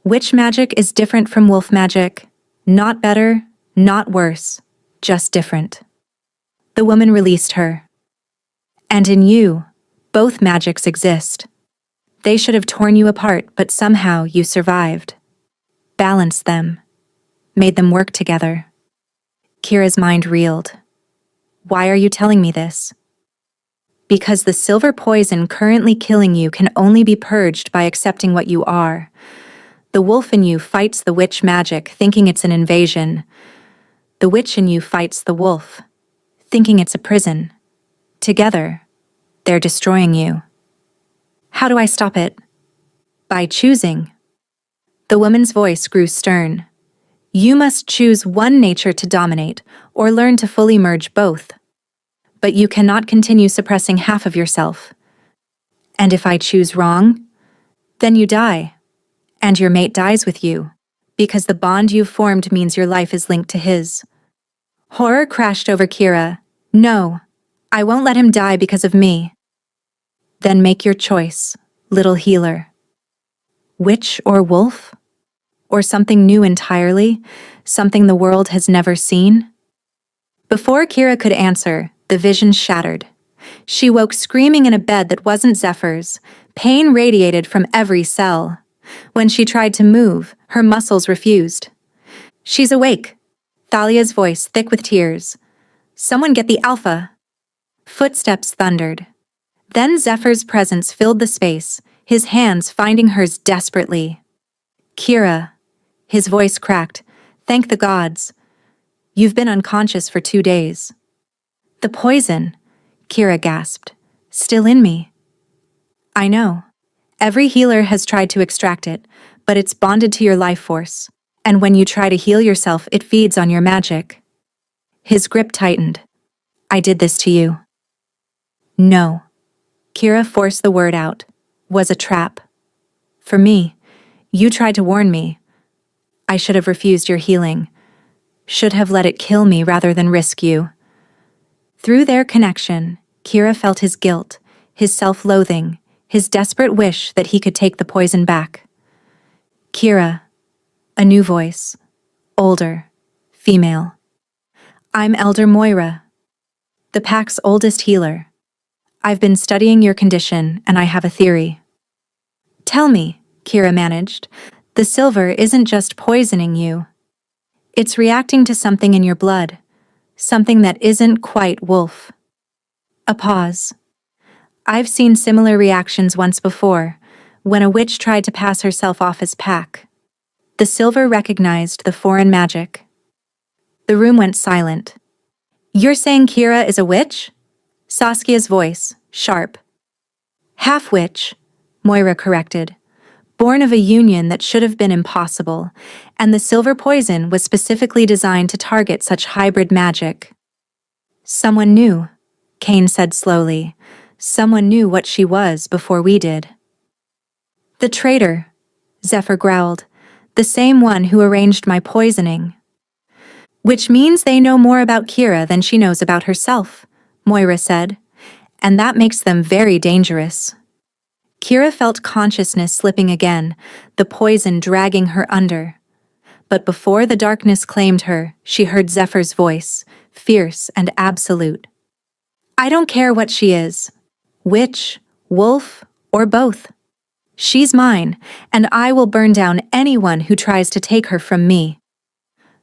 Speaker 1: "Witch magic is different from wolf magic. Not better, not worse, just different." The woman released her. "And in you, both magics exist. They should have torn you apart, but somehow you survived. Balanced them. Made them work together." Kira's mind reeled. "Why are you telling me this?" "Because the silver poison currently killing you can only be purged by accepting what you are. The wolf in you fights the witch magic, thinking it's an invasion. The witch in you fights the wolf, thinking it's a prison. Together, they're destroying you." "How do I stop it?" "By choosing." The woman's voice grew stern. "You must choose one nature to dominate, or learn to fully merge both. But you cannot continue suppressing half of yourself. And if I choose wrong, then you die. And your mate dies with you, because the bond you've formed means your life is linked to his." Horror crashed over Kira. "No, I won't let him die because of me." "Then make your choice, little healer. Witch or wolf? Or something new entirely, something the world has never seen?" Before Kira could answer, the vision shattered. She woke screaming in a bed that wasn't Zephyr's. Pain radiated from every cell. When she tried to move, her muscles refused. "She's awake," Thalia's voice thick with tears. "Someone get the Alpha." Footsteps thundered. Then Zephyr's presence filled the space, his hands finding hers desperately. "Kira," his voice cracked, Thank the gods. You've been unconscious for 2 days. The poison, Kira gasped. Still in me. I know. Every healer has tried to extract it, but it's bonded to your life force. And when you try to heal yourself, it feeds on your magic. His grip tightened. I did this to you. No. Kira forced the word out. Was a trap. For me. You tried to warn me. I should have refused your healing. Should have let it kill me rather than risk you. Through their connection, Kira felt his guilt, his self-loathing, his desperate wish that he could take the poison back. Kira. A new voice. Older. Female. I'm Elder Moira, the pack's oldest healer. I've been studying your condition, and I have a theory. Tell me, Kira managed. The silver isn't just poisoning you. It's reacting to something in your blood, something that isn't quite wolf. A pause. I've seen similar reactions once before, when a witch tried to pass herself off as pack. The silver recognized the foreign magic. The room went silent. You're saying Kira is a witch? Saskia's voice, sharp. Half-witch, Moira corrected. Born of a union that should have been impossible, and the silver poison was specifically designed to target such hybrid magic. Someone knew, Kane said slowly. Someone knew what she was before we did. The traitor, Zephyr growled. The same one who arranged my poisoning. Which means they know more about Kira than she knows about herself, Moira said. And that makes them very dangerous. Kira felt consciousness slipping again, the poison dragging her under. But before the darkness claimed her, she heard Zephyr's voice, fierce and absolute. I don't care what she is. Witch, wolf, or both. She's mine, and I will burn down anyone who tries to take her from me.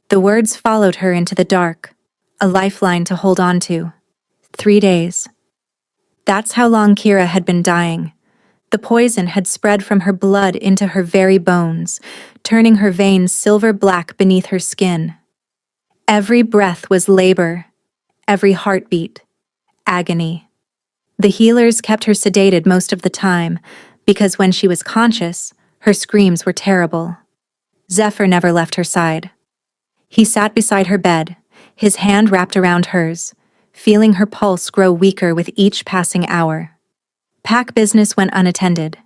Speaker 1: The words followed her into the dark, a lifeline to hold on to. 3 days. That's how long Kira had been dying. The poison had spread from her blood into her very bones, turning her veins silver black beneath her skin. Every breath was labor, every heartbeat, agony. The healers kept her sedated most of the time, because when she was conscious, her screams were terrible. Zephyr never left her side. He sat beside her bed, his hand wrapped around hers, feeling her pulse grow weaker with each passing hour. Pack business went unattended.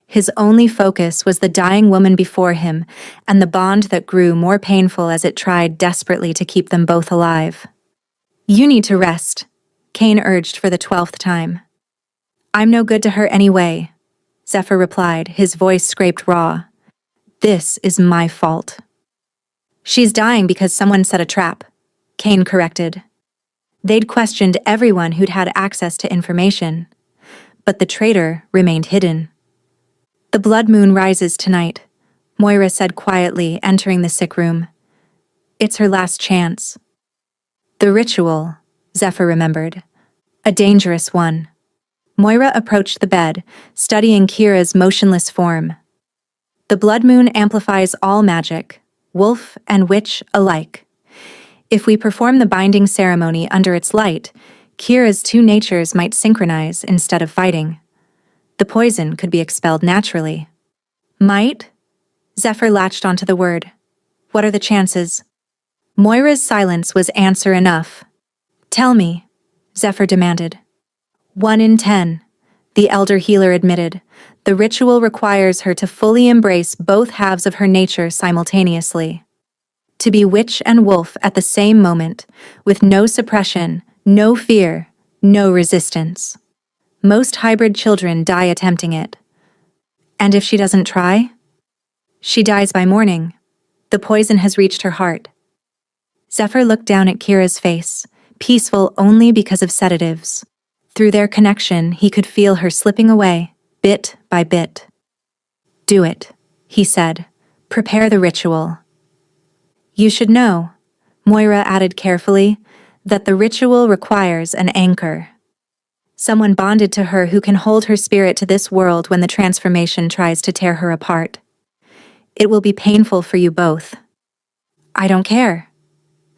Speaker 1: His only focus was the dying woman before him and the bond that grew more painful as it tried desperately to keep them both alive. You need to rest, Kane urged for the 12th time. I'm no good to her anyway, Zephyr replied, his voice scraped raw. This is my fault. She's dying because someone set a trap, Kane corrected. They'd questioned everyone who'd had access to information, but the traitor remained hidden. The blood moon rises tonight, Moira said quietly, entering the sick room. It's her last chance. The ritual, Zephyr remembered. A dangerous one. Moira approached the bed, studying Kira's motionless form. The blood moon amplifies all magic, wolf and witch alike. If we perform the binding ceremony under its light, Kira's two natures might synchronize instead of fighting. The poison could be expelled naturally. Might? Zephyr latched onto the word. What are the chances? Moira's silence was answer enough. Tell me, Zephyr demanded. 1 in 10, the elder healer admitted. The ritual requires her to fully embrace both halves of her nature simultaneously. To be witch and wolf at the same moment, with no suppression, no fear, no resistance. Most hybrid children die attempting it. And if she doesn't try? She dies by morning. The poison has reached her heart. Zephyr looked down at Kira's face, peaceful only because of sedatives. Through their connection, he could feel her slipping away, bit by bit. Do it, he said. Prepare the ritual. You should know, Moira added carefully, that the ritual requires an anchor. Someone bonded to her who can hold her spirit to this world when the transformation tries to tear her apart. It will be painful for you both. I don't care.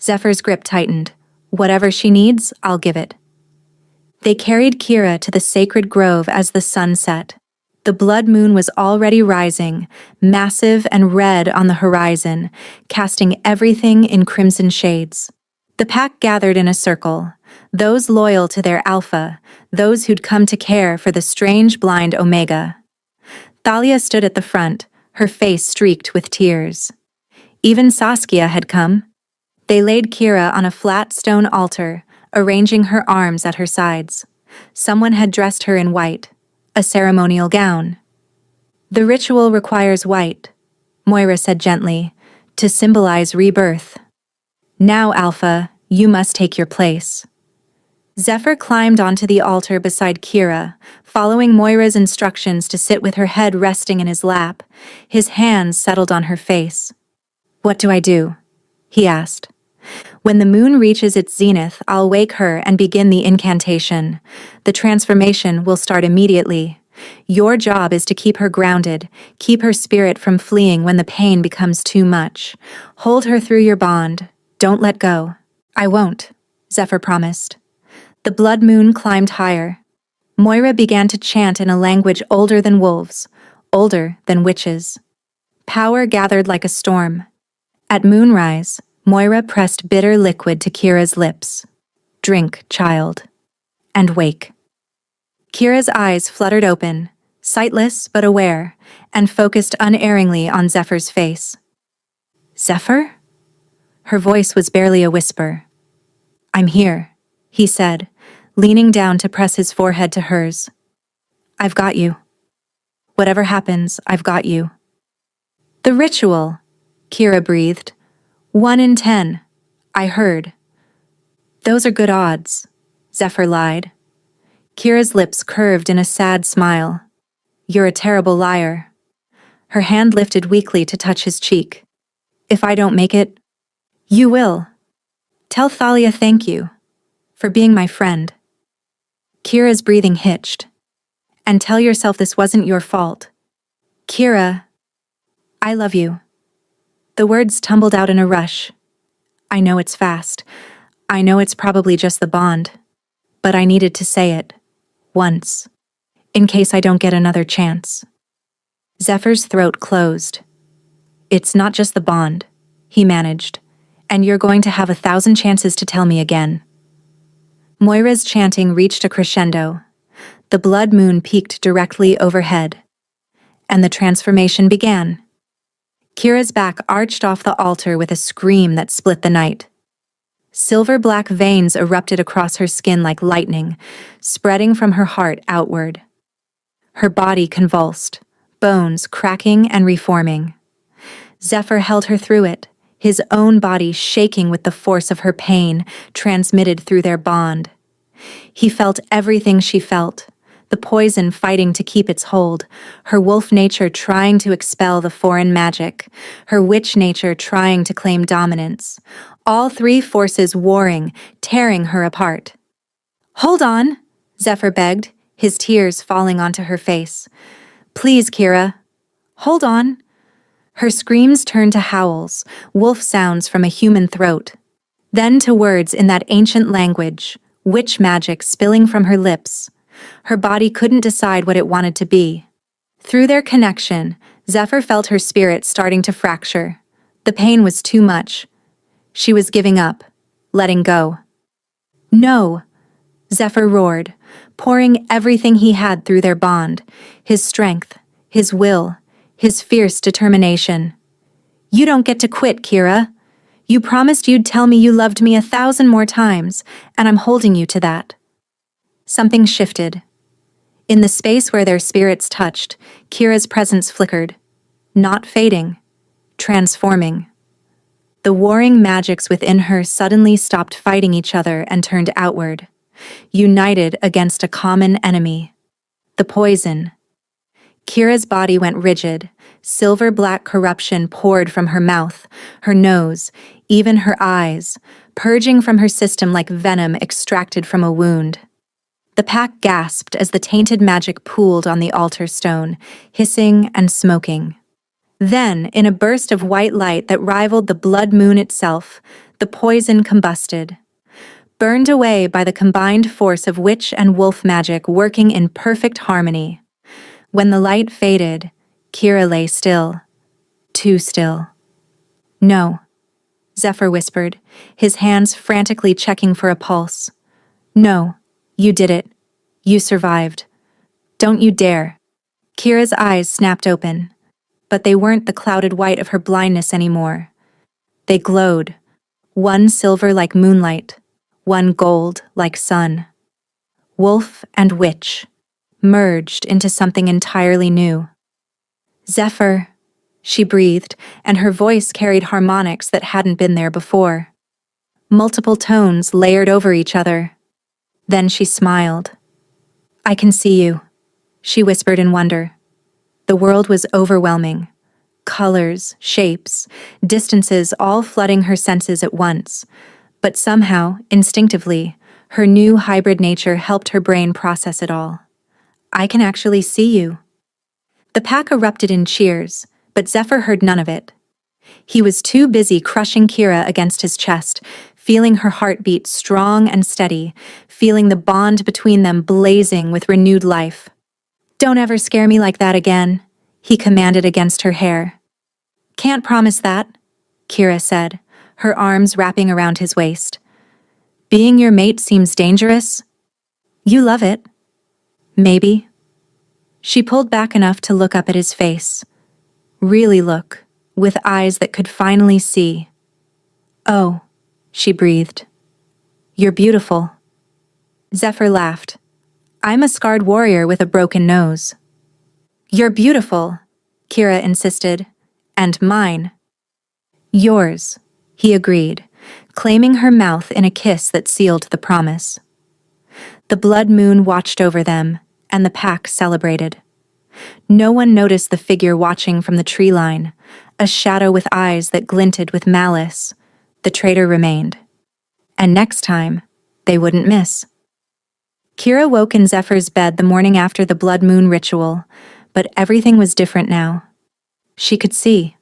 Speaker 1: Zephyr's grip tightened. Whatever she needs, I'll give it. They carried Kira to the sacred grove as the sun set. The blood moon was already rising, massive and red on the horizon, casting everything in crimson shades. The pack gathered in a circle, those loyal to their alpha, those who'd come to care for the strange blind Omega. Thalia stood at the front, her face streaked with tears. Even Saskia had come. They laid Kira on a flat stone altar, arranging her arms at her sides. Someone had dressed her in white, a ceremonial gown. The ritual requires white, Moira said gently, to symbolize rebirth. Now, Alpha, you must take your place. Zephyr climbed onto the altar beside Kira, following Moira's instructions to sit with her head resting in his lap. His hands settled on her face. What do I do? He asked. When the moon reaches its zenith, I'll wake her and begin the incantation. The transformation will start immediately. Your job is to keep her grounded, keep her spirit from fleeing when the pain becomes too much. Hold her through your bond. Don't let go. I won't, Zephyr promised. The blood moon climbed higher. Moira began to chant in a language older than wolves, older than witches. Power gathered like a storm. At moonrise, Moira pressed bitter liquid to Kira's lips. Drink, child. And wake. Kira's eyes fluttered open, sightless but aware, and focused unerringly on Zephyr's face. Zephyr? Her voice was barely a whisper. I'm here, he said, leaning down to press his forehead to hers. I've got you. Whatever happens, I've got you. The ritual, Kira breathed. 1 in 10. I heard. Those are good odds, Zephyr lied. Kira's lips curved in a sad smile. You're a terrible liar. Her hand lifted weakly to touch his cheek. If I don't make it, you will. Tell Thalia thank you for being my friend. Kira's breathing hitched. And tell yourself this wasn't your fault. Kira, I love you. The words tumbled out in a rush. I know it's fast. I know it's probably just the bond. But I needed to say it. Once. In case I don't get another chance. Zephyr's throat closed. It's not just the bond, he managed. And you're going to have 1,000 chances to tell me again. Moira's chanting reached a crescendo. The blood moon peaked directly overhead. And the transformation began. Kira's back arched off the altar with a scream that split the night. Silver-black veins erupted across her skin like lightning, spreading from her heart outward. Her body convulsed, bones cracking and reforming. Zephyr held her through it, his own body shaking with the force of her pain transmitted through their bond. He felt everything she felt. The poison fighting to keep its hold, her wolf nature trying to expel the foreign magic, her witch nature trying to claim dominance. All three forces warring, tearing her apart. Hold on, Zephyr begged, his tears falling onto her face. Please, Kira. Hold on. Her screams turned to howls, wolf sounds from a human throat. Then to words in that ancient language, witch magic spilling from her lips. Her body couldn't decide what it wanted to be. Through their connection, Zephyr felt her spirit starting to fracture. The pain was too much. She was giving up, letting go. No, Zephyr roared, pouring everything he had through their bond, his strength, his will, his fierce determination. You don't get to quit, Kira. You promised you'd tell me you loved me 1,000 more times, and I'm holding you to that. Something shifted. In the space where their spirits touched, Kira's presence flickered, not fading, transforming. The warring magics within her suddenly stopped fighting each other and turned outward, united against a common enemy, the poison. Kira's body went rigid, silver-black corruption poured from her mouth, her nose, even her eyes, purging from her system like venom extracted from a wound. The pack gasped as the tainted magic pooled on the altar stone, hissing and smoking. Then, in a burst of white light that rivaled the blood moon itself, the poison combusted. Burned away by the combined force of witch and wolf magic working in perfect harmony. When the light faded, Kira lay still. Too still. No, Zephyr whispered, his hands frantically checking for a pulse. No, you did it. You survived. Don't you dare. Kira's eyes snapped open, but they weren't the clouded white of her blindness anymore. They glowed, one silver like moonlight, one gold like sun. Wolf and witch, merged into something entirely new. Zephyr, she breathed, and her voice carried harmonics that hadn't been there before. Multiple tones layered over each other. Then she smiled. I can see you, she whispered in wonder. The world was overwhelming. Colors, shapes, distances all flooding her senses at once. But somehow, instinctively, her new hybrid nature helped her brain process it all. I can actually see you. The pack erupted in cheers, but Zephyr heard none of it. He was too busy crushing Kira against his chest, feeling her heartbeat strong and steady, feeling the bond between them blazing with renewed life. Don't ever scare me like that again, he commanded against her hair. Can't promise that, Kira said, her arms wrapping around his waist. Being your mate seems dangerous. You love it. Maybe. She pulled back enough to look up at his face. Really look, with eyes that could finally see. Oh, she breathed. You're beautiful. Zephyr laughed. I'm a scarred warrior with a broken nose. You're beautiful, Kira insisted. And mine. Yours, he agreed, claiming her mouth in a kiss that sealed the promise. The blood moon watched over them, and the pack celebrated. No one noticed the figure watching from the tree line, a shadow with eyes that glinted with malice. The traitor remained. And next time, they wouldn't miss. Kira woke in Zephyr's bed the morning after the blood moon ritual, but everything was different now. She could see.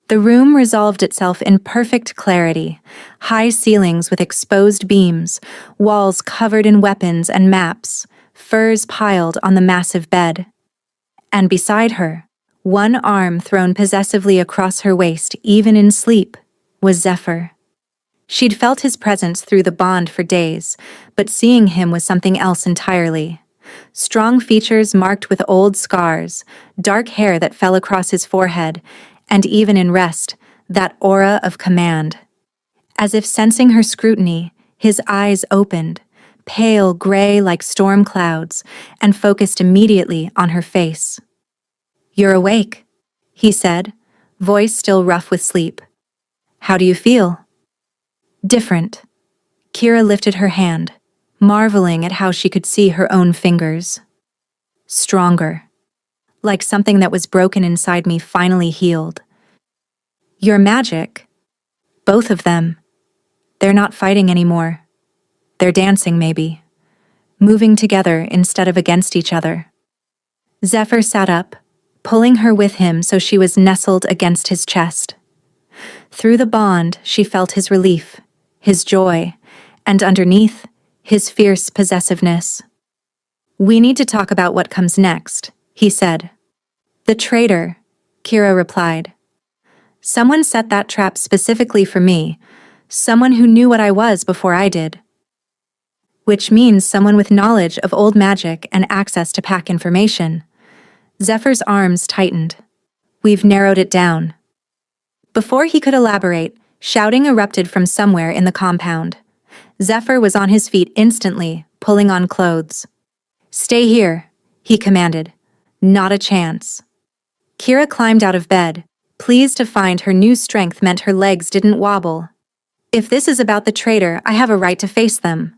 Speaker 1: The room resolved itself in perfect clarity, high ceilings with exposed beams, walls covered in weapons and maps, furs piled on the massive bed. And beside her, one arm thrown possessively across her waist even in sleep, was Zephyr. She'd felt his presence through the bond for days, but seeing him was something else entirely. Strong features marked with old scars, dark hair that fell across his forehead, and even in rest, that aura of command. As if sensing her scrutiny, his eyes opened, pale gray like storm clouds, and focused immediately on her face. You're awake, he said, voice still rough with sleep. How do you feel? Different. Kira lifted her hand, marveling at how she could see her own fingers. Stronger. Like something that was broken inside me finally healed. Your magic. Both of them. They're not fighting anymore. They're dancing, maybe. Moving together instead of against each other. Zephyr sat up, pulling her with him so she was nestled against his chest. Through the bond, she felt his relief, his joy, and underneath, his fierce possessiveness. We need to talk about what comes next, he said. The traitor, Kira replied. Someone set that trap specifically for me, someone who knew what I was before I did. Which means someone with knowledge of old magic and access to pack information. Zephyr's arms tightened. We've narrowed it down. Before he could elaborate, shouting erupted from somewhere in the compound. Zephyr was on his feet instantly, pulling on clothes. Stay here, he commanded. Not a chance. Kira climbed out of bed, pleased to find her new strength meant her legs didn't wobble. If this is about the traitor, I have a right to face them.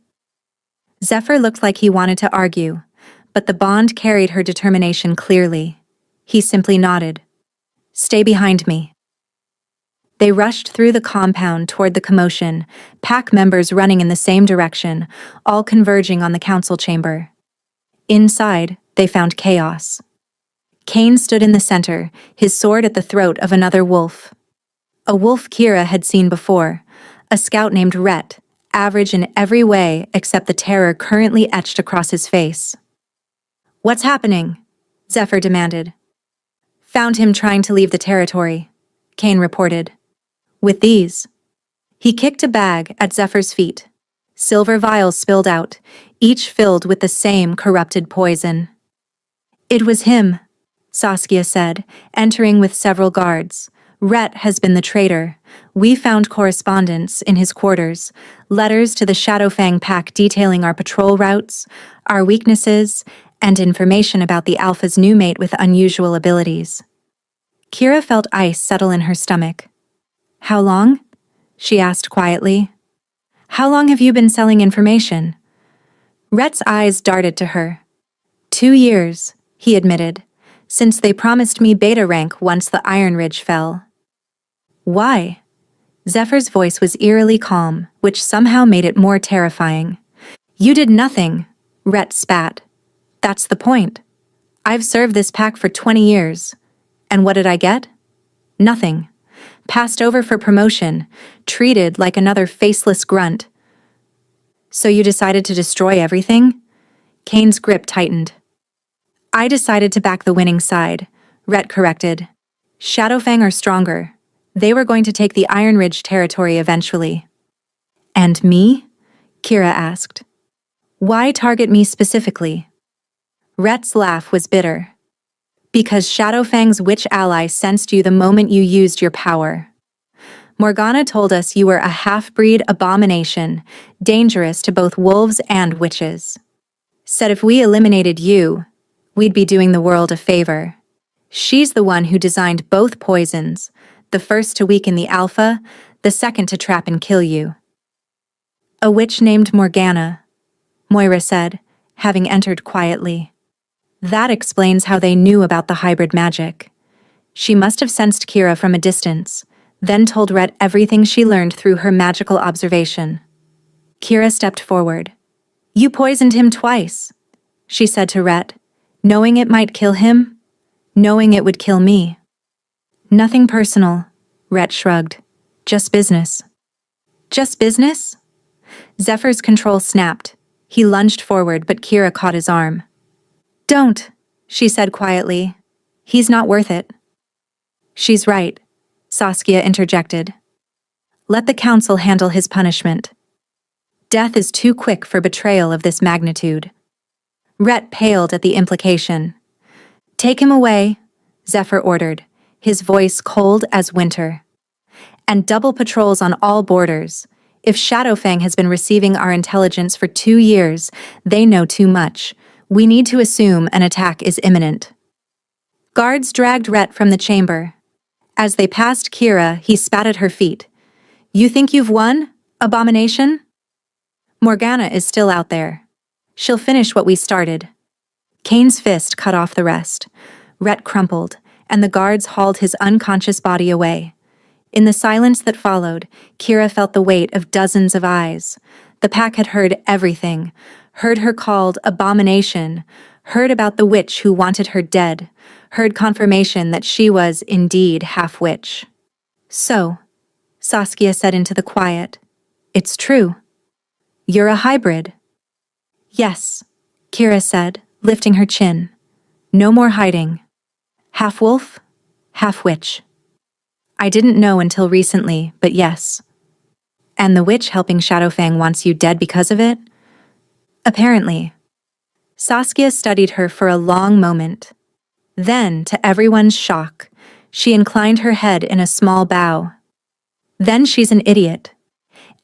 Speaker 1: Zephyr looked like he wanted to argue, but the bond carried her determination clearly. He simply nodded. Stay behind me. They rushed through the compound toward the commotion, pack members running in the same direction, all converging on the council chamber. Inside, they found chaos. Cain stood in the center, his sword at the throat of another wolf. A wolf Kira had seen before, a scout named Rhett, average in every way except the terror currently etched across his face. "What's happening?" Zephyr demanded. "Found him trying to leave the territory," Cain reported. "With these." He kicked a bag at Zephyr's feet. Silver vials spilled out, each filled with the same corrupted poison. "It was him," Saskia said, entering with several guards. "Rhett has been the traitor. We found correspondence in his quarters, letters to the Shadowfang Pack detailing our patrol routes, our weaknesses, and information about the Alpha's new mate with unusual abilities." Kira felt ice settle in her stomach. "How long?" she asked quietly. "How long have you been selling information?" Rhett's eyes darted to her. 2 years, he admitted, since they promised me beta rank once the Iron Ridge fell. "Why?" Zephyr's voice was eerily calm, which somehow made it more terrifying. "You did nothing," Rhett spat. "That's the point. I've served this pack for 20 years. And what did I get? Nothing. Passed over for promotion, treated like another faceless grunt." "So you decided to destroy everything?" Cain's grip tightened. "I decided to back the winning side," Rhett corrected. "Shadowfang are stronger. They were going to take the Iron Ridge territory eventually." "And me?" Kira asked. "Why target me specifically?" Rhett's laugh was bitter. "Because Shadowfang's witch ally sensed you the moment you used your power. Morgana told us you were a half-breed abomination, dangerous to both wolves and witches. Said if we eliminated you, we'd be doing the world a favor. She's the one who designed both poisons, the first to weaken the Alpha, the second to trap and kill you." "A witch named Morgana," Moira said, having entered quietly. "That explains how they knew about the hybrid magic. She must have sensed Kira from a distance, then told Rhett everything she learned through her magical observation." Kira stepped forward. "You poisoned him twice," she said to Rhett, "knowing it might kill him, knowing it would kill me." "Nothing personal," Rhett shrugged. "Just business." "Just business?" Zephyr's control snapped. He lunged forward, but Kira caught his arm. "Don't," she said quietly. "He's not worth it." "She's right," Saskia interjected. "Let the council handle his punishment. Death is too quick for betrayal of this magnitude." Rhett paled at the implication. "Take him away," Zephyr ordered, his voice cold as winter. "And double patrols on all borders. If Shadowfang has been receiving our intelligence for 2 years, they know too much. We need to assume an attack is imminent." Guards dragged Rhett from the chamber. As they passed Kira, he spat at her feet. "You think you've won, abomination? Morgana is still out there. She'll finish what we started." Cain's fist cut off the rest. Rhett crumpled, and the guards hauled his unconscious body away. In the silence that followed, Kira felt the weight of dozens of eyes. The pack had heard everything, heard her called abomination, heard about the witch who wanted her dead, heard confirmation that she was indeed half-witch. "So," Saskia said into the quiet, "it's true. You're a hybrid." "Yes," Kira said, lifting her chin. "No more hiding. Half-wolf, half-witch. I didn't know until recently, but yes." "And the witch helping Shadowfang wants you dead because of it?" "Apparently." Saskia studied her for a long moment. Then, to everyone's shock, she inclined her head in a small bow. "Then she's an idiot.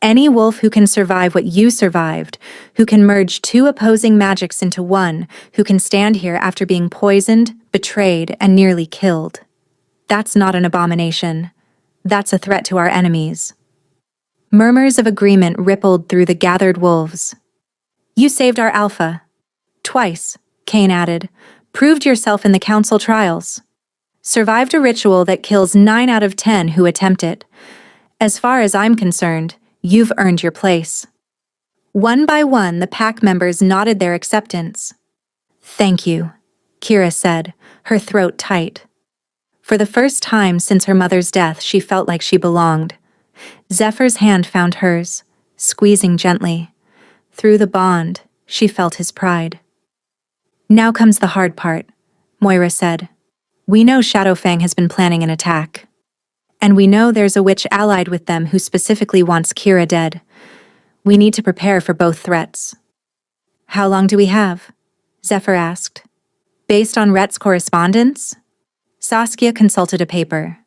Speaker 1: Any wolf who can survive what you survived, who can merge 2 opposing magics into one, who can stand here after being poisoned, betrayed, and nearly killed. That's not an abomination. That's a threat to our enemies." Murmurs of agreement rippled through the gathered wolves. "You saved our Alpha. Twice," Cain added. "Proved yourself in the council trials. Survived a ritual that kills 9 out of 10 who attempt it. As far as I'm concerned, you've earned your place." One by one, the pack members nodded their acceptance. "Thank you," Kira said, her throat tight. For the first time since her mother's death, she felt like she belonged. Zephyr's hand found hers, squeezing gently. Through the bond, she felt his pride. Now comes the hard part, Moira said. We know Shadowfang has been planning an attack. And we know there's a witch allied with them who specifically wants Kira dead. We need to prepare for both threats. How long do we have? Zephyr asked. Based on Rhett's correspondence? Saskia consulted a paper.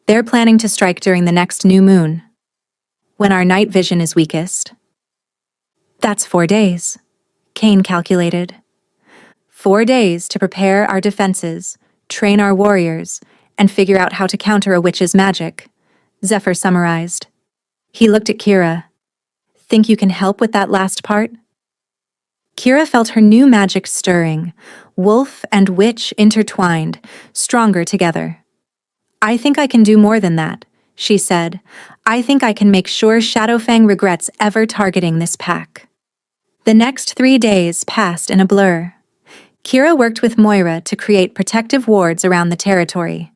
Speaker 1: They're planning to strike during the next new moon, when our night vision is weakest. That's 4 days, Kane calculated. 4 days to prepare our defenses, train our warriors, and figure out how to counter a witch's magic, Zephyr summarized. He looked at Kira. Think you can help with that last part? Kira felt her new magic stirring, wolf and witch intertwined, stronger together. I think I can do more than that, she said. I think I can make sure Shadowfang regrets ever targeting this pack. The next 3 days passed in a blur. Kira worked with Moira to create protective wards around the territory.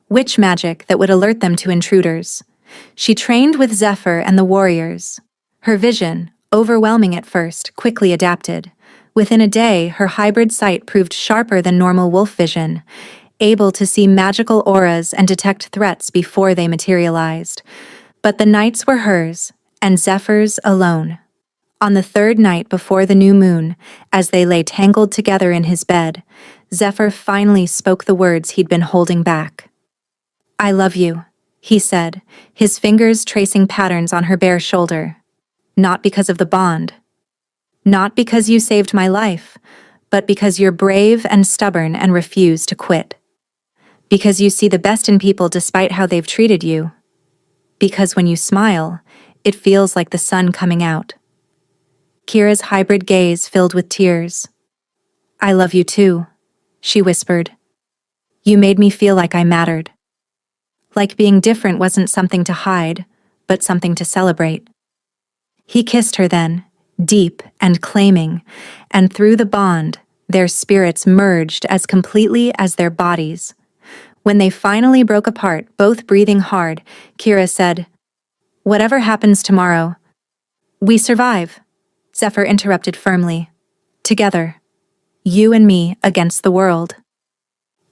Speaker 1: Witch magic that would alert them to intruders. She trained with Zephyr and the warriors. Her vision, overwhelming at first, quickly adapted. Within a day, her hybrid sight proved sharper than normal wolf vision, able to see magical auras and detect threats before they materialized. But the nights were hers, and Zephyr's alone. On the 3rd night before the new moon, as they lay tangled together in his bed, Zephyr finally spoke the words he'd been holding back. I love you, he said, his fingers tracing patterns on her bare shoulder. Not because of the bond. Not because you saved my life, but because you're brave and stubborn and refuse to quit. Because you see the best in people despite how they've treated you. Because when you smile, it feels like the sun coming out. Kira's hybrid gaze filled with tears. I love you too, she whispered. You made me feel like I mattered. Like being different wasn't something to hide, but something to celebrate. He kissed her then, deep and claiming, and through the bond, their spirits merged as completely as their bodies. When they finally broke apart, both breathing hard, Kira said, Whatever happens tomorrow, we survive, Zephyr interrupted firmly. Together. You and me against the world.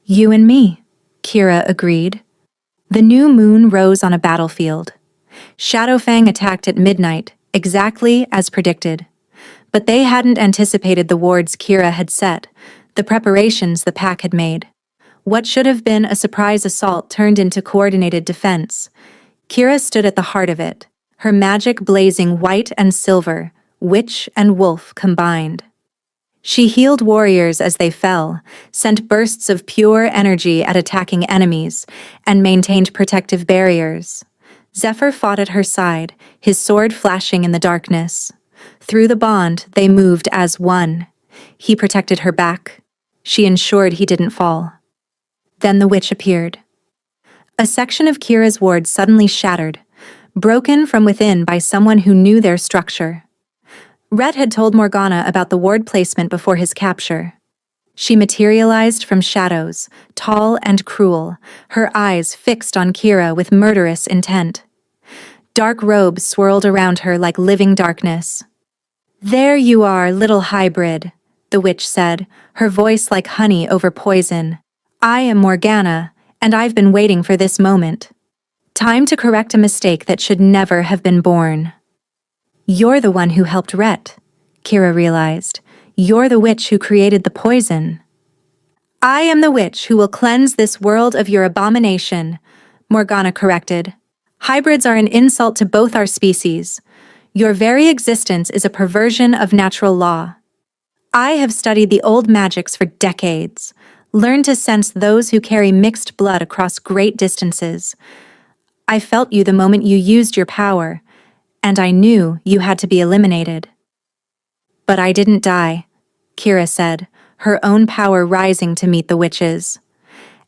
Speaker 1: You and me, Kira agreed. The new moon rose on a battlefield. Shadowfang attacked at midnight, exactly as predicted. But they hadn't anticipated the wards Kira had set, the preparations the pack had made. What should have been a surprise assault turned into coordinated defense. Kira stood at the heart of it, her magic blazing white and silver, witch and wolf combined. She healed warriors as they fell, sent bursts of pure energy at attacking enemies, and maintained protective barriers. Zephyr fought at her side, his sword flashing in the darkness. Through the bond, they moved as one. He protected her back. She ensured he didn't fall. Then the witch appeared. A section of Kira's ward suddenly shattered, broken from within by someone who knew their structure. Rhett had told Morgana about the ward placement before his capture. She materialized from shadows, tall and cruel, her eyes fixed on Kira with murderous intent. Dark robes swirled around her like living darkness. There you are, little hybrid, the witch said, her voice like honey over poison. I am Morgana, and I've been waiting for this moment. Time to correct a mistake that should never have been born. You're the one who helped Rhett, Kira realized. You're the witch who created the poison. I am the witch who will cleanse this world of your abomination, Morgana corrected. Hybrids are an insult to both our species. Your very existence is a perversion of natural law. I have studied the old magics for decades, learned to sense those who carry mixed blood across great distances. I felt you the moment you used your power, and I knew you had to be eliminated. But I didn't die, Kira said, her own power rising to meet the witch's.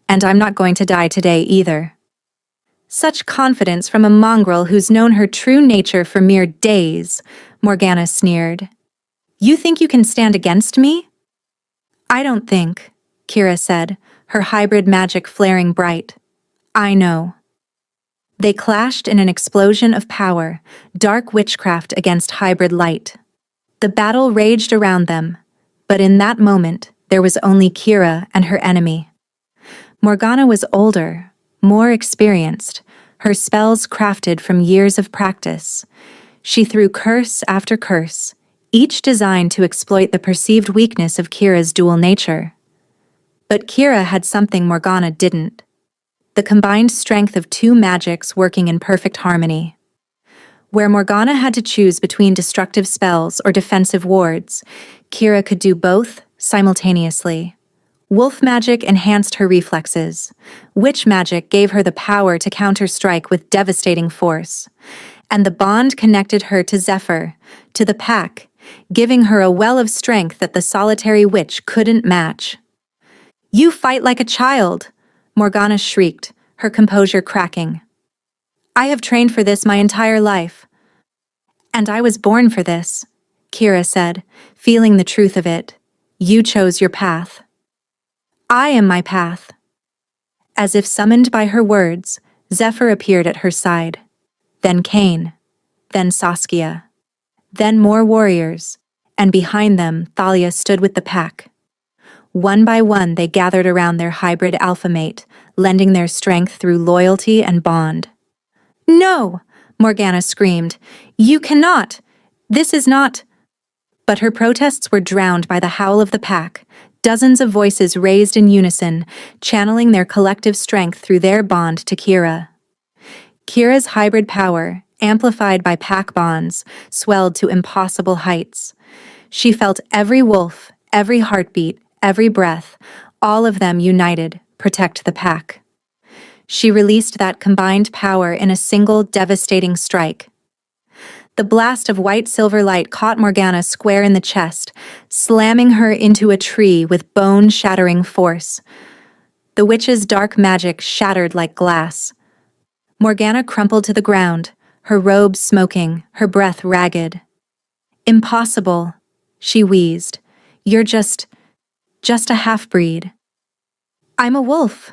Speaker 1: And I'm not going to die today either. Such confidence from a mongrel who's known her true nature for mere days, Morgana sneered. You think you can stand against me? I don't think, Kira said, her hybrid magic flaring bright. I know. They clashed in an explosion of power, dark witchcraft against hybrid light. The battle raged around them, but in that moment, there was only Kira and her enemy. Morgana was older, more experienced, her spells crafted from years of practice. She threw curse after curse, each designed to exploit the perceived weakness of Kira's dual nature. But Kira had something Morgana didn't: the combined strength of two magics working in perfect harmony. Where Morgana had to choose between destructive spells or defensive wards, Kira could do both simultaneously. Wolf magic enhanced her reflexes. Witch magic gave her the power to counter-strike with devastating force. And the bond connected her to Zephyr, to the pack, giving her a well of strength that the solitary witch couldn't match. "You fight like a child!" Morgana shrieked, her composure cracking. "I have trained for this my entire life." "And I was born for this," Kira said, feeling the truth of it. "You chose your path." "I am my path." As if summoned by her words, Zephyr appeared at her side. Then Cain. Then Saskia. Then more warriors, and behind them Thalia stood with the pack. One by one they gathered around their hybrid alpha mate, lending their strength through loyalty and bond. "No!" Morgana screamed. "You cannot! This is not—" But her protests were drowned by the howl of the pack, dozens of voices raised in unison, channeling their collective strength through their bond to Kira. Kira's hybrid power, amplified by pack bonds, swelled to impossible heights. She felt every wolf, every heartbeat, every breath, all of them united, protect the pack. She released that combined power in a single devastating strike. The blast of white-silver light caught Morgana square in the chest, slamming her into a tree with bone-shattering force. The witch's dark magic shattered like glass. Morgana crumpled to the ground, her robe smoking, her breath ragged. "Impossible," she wheezed. "You're just a half-breed." "I'm a wolf,"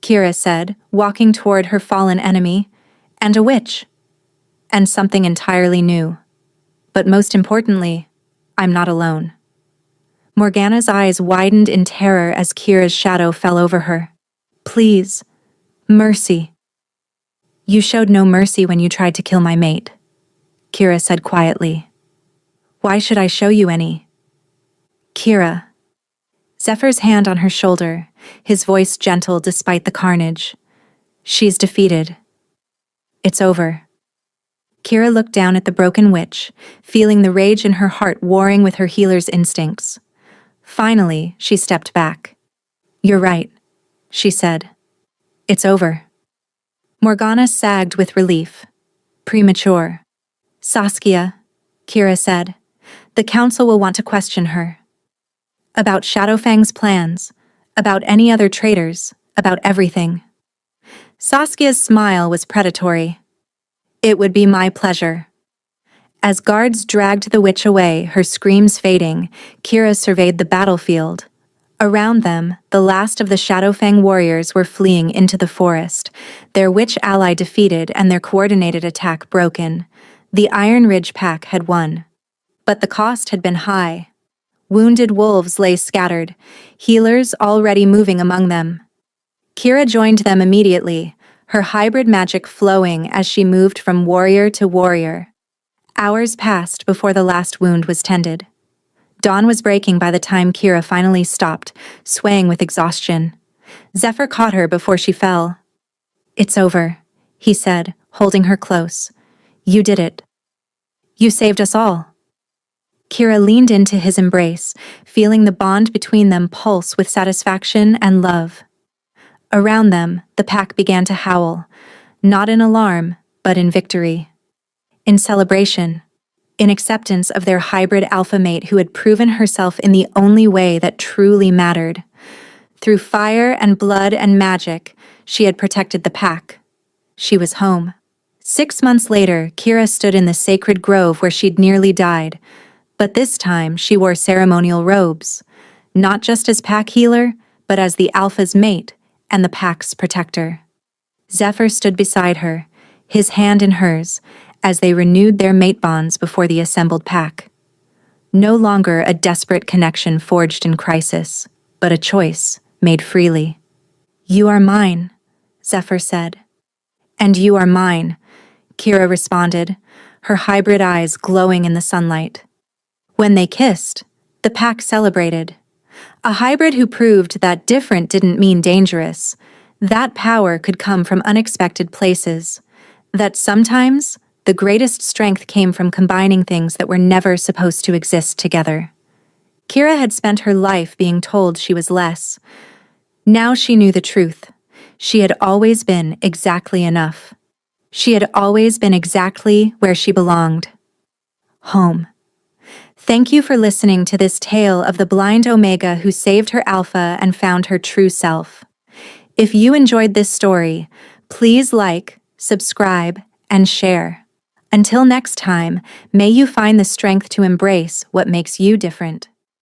Speaker 1: Kira said, walking toward her fallen enemy, "and a witch. And something entirely new. But most importantly, I'm not alone." Morgana's eyes widened in terror as Kira's shadow fell over her. "Please, mercy." "You showed no mercy when you tried to kill my mate," Kira said quietly. "Why should I show you any?" "Kira." Zephyr's hand on her shoulder, his voice gentle despite the carnage. "She's defeated. It's over." Kira looked down at the broken witch, feeling the rage in her heart warring with her healer's instincts. Finally, she stepped back. "You're right," she said. "It's over." Morgana sagged with relief. "Premature." "Saskia," Kira said, "the council will want to question her. About Shadowfang's plans, about any other traitors, about everything." Saskia's smile was predatory. "It would be my pleasure." As guards dragged the witch away, her screams fading, Kira surveyed the battlefield. Around them, the last of the Shadowfang warriors were fleeing into the forest, their witch ally defeated and their coordinated attack broken. The Iron Ridge pack had won. But the cost had been high. Wounded wolves lay scattered, healers already moving among them. Kira joined them immediately, her hybrid magic flowing as she moved from warrior to warrior. Hours passed before the last wound was tended. Dawn was breaking by the time Kira finally stopped, swaying with exhaustion. Zephyr caught her before she fell. "It's over," he said, holding her close. "You did it. You saved us all." Kira leaned into his embrace, feeling the bond between them pulse with satisfaction and love. Around them, the pack began to howl, not in alarm, but in victory. In celebration. In acceptance of their hybrid alpha mate who had proven herself in the only way that truly mattered. Through fire and blood and magic, she had protected the pack. She was home. 6 months later, Kira stood in the sacred grove where she'd nearly died, but this time she wore ceremonial robes, not just as pack healer, but as the alpha's mate and the pack's protector. Zephyr stood beside her, his hand in hers, as they renewed their mate bonds before the assembled pack. No longer a desperate connection forged in crisis, but a choice made freely. "You are mine," Zephyr said. "And you are mine," Kira responded, her hybrid eyes glowing in the sunlight. When they kissed, the pack celebrated. A hybrid who proved that different didn't mean dangerous, that power could come from unexpected places, that sometimes the greatest strength came from combining things that were never supposed to exist together. Kira had spent her life being told she was less. Now she knew the truth. She had always been exactly enough. She had always been exactly where she belonged. Home. Thank you for listening to this tale of the blind Omega who saved her Alpha and found her true self. If you enjoyed this story, please like, subscribe, and share. Until next time, may you find the strength to embrace what makes you different.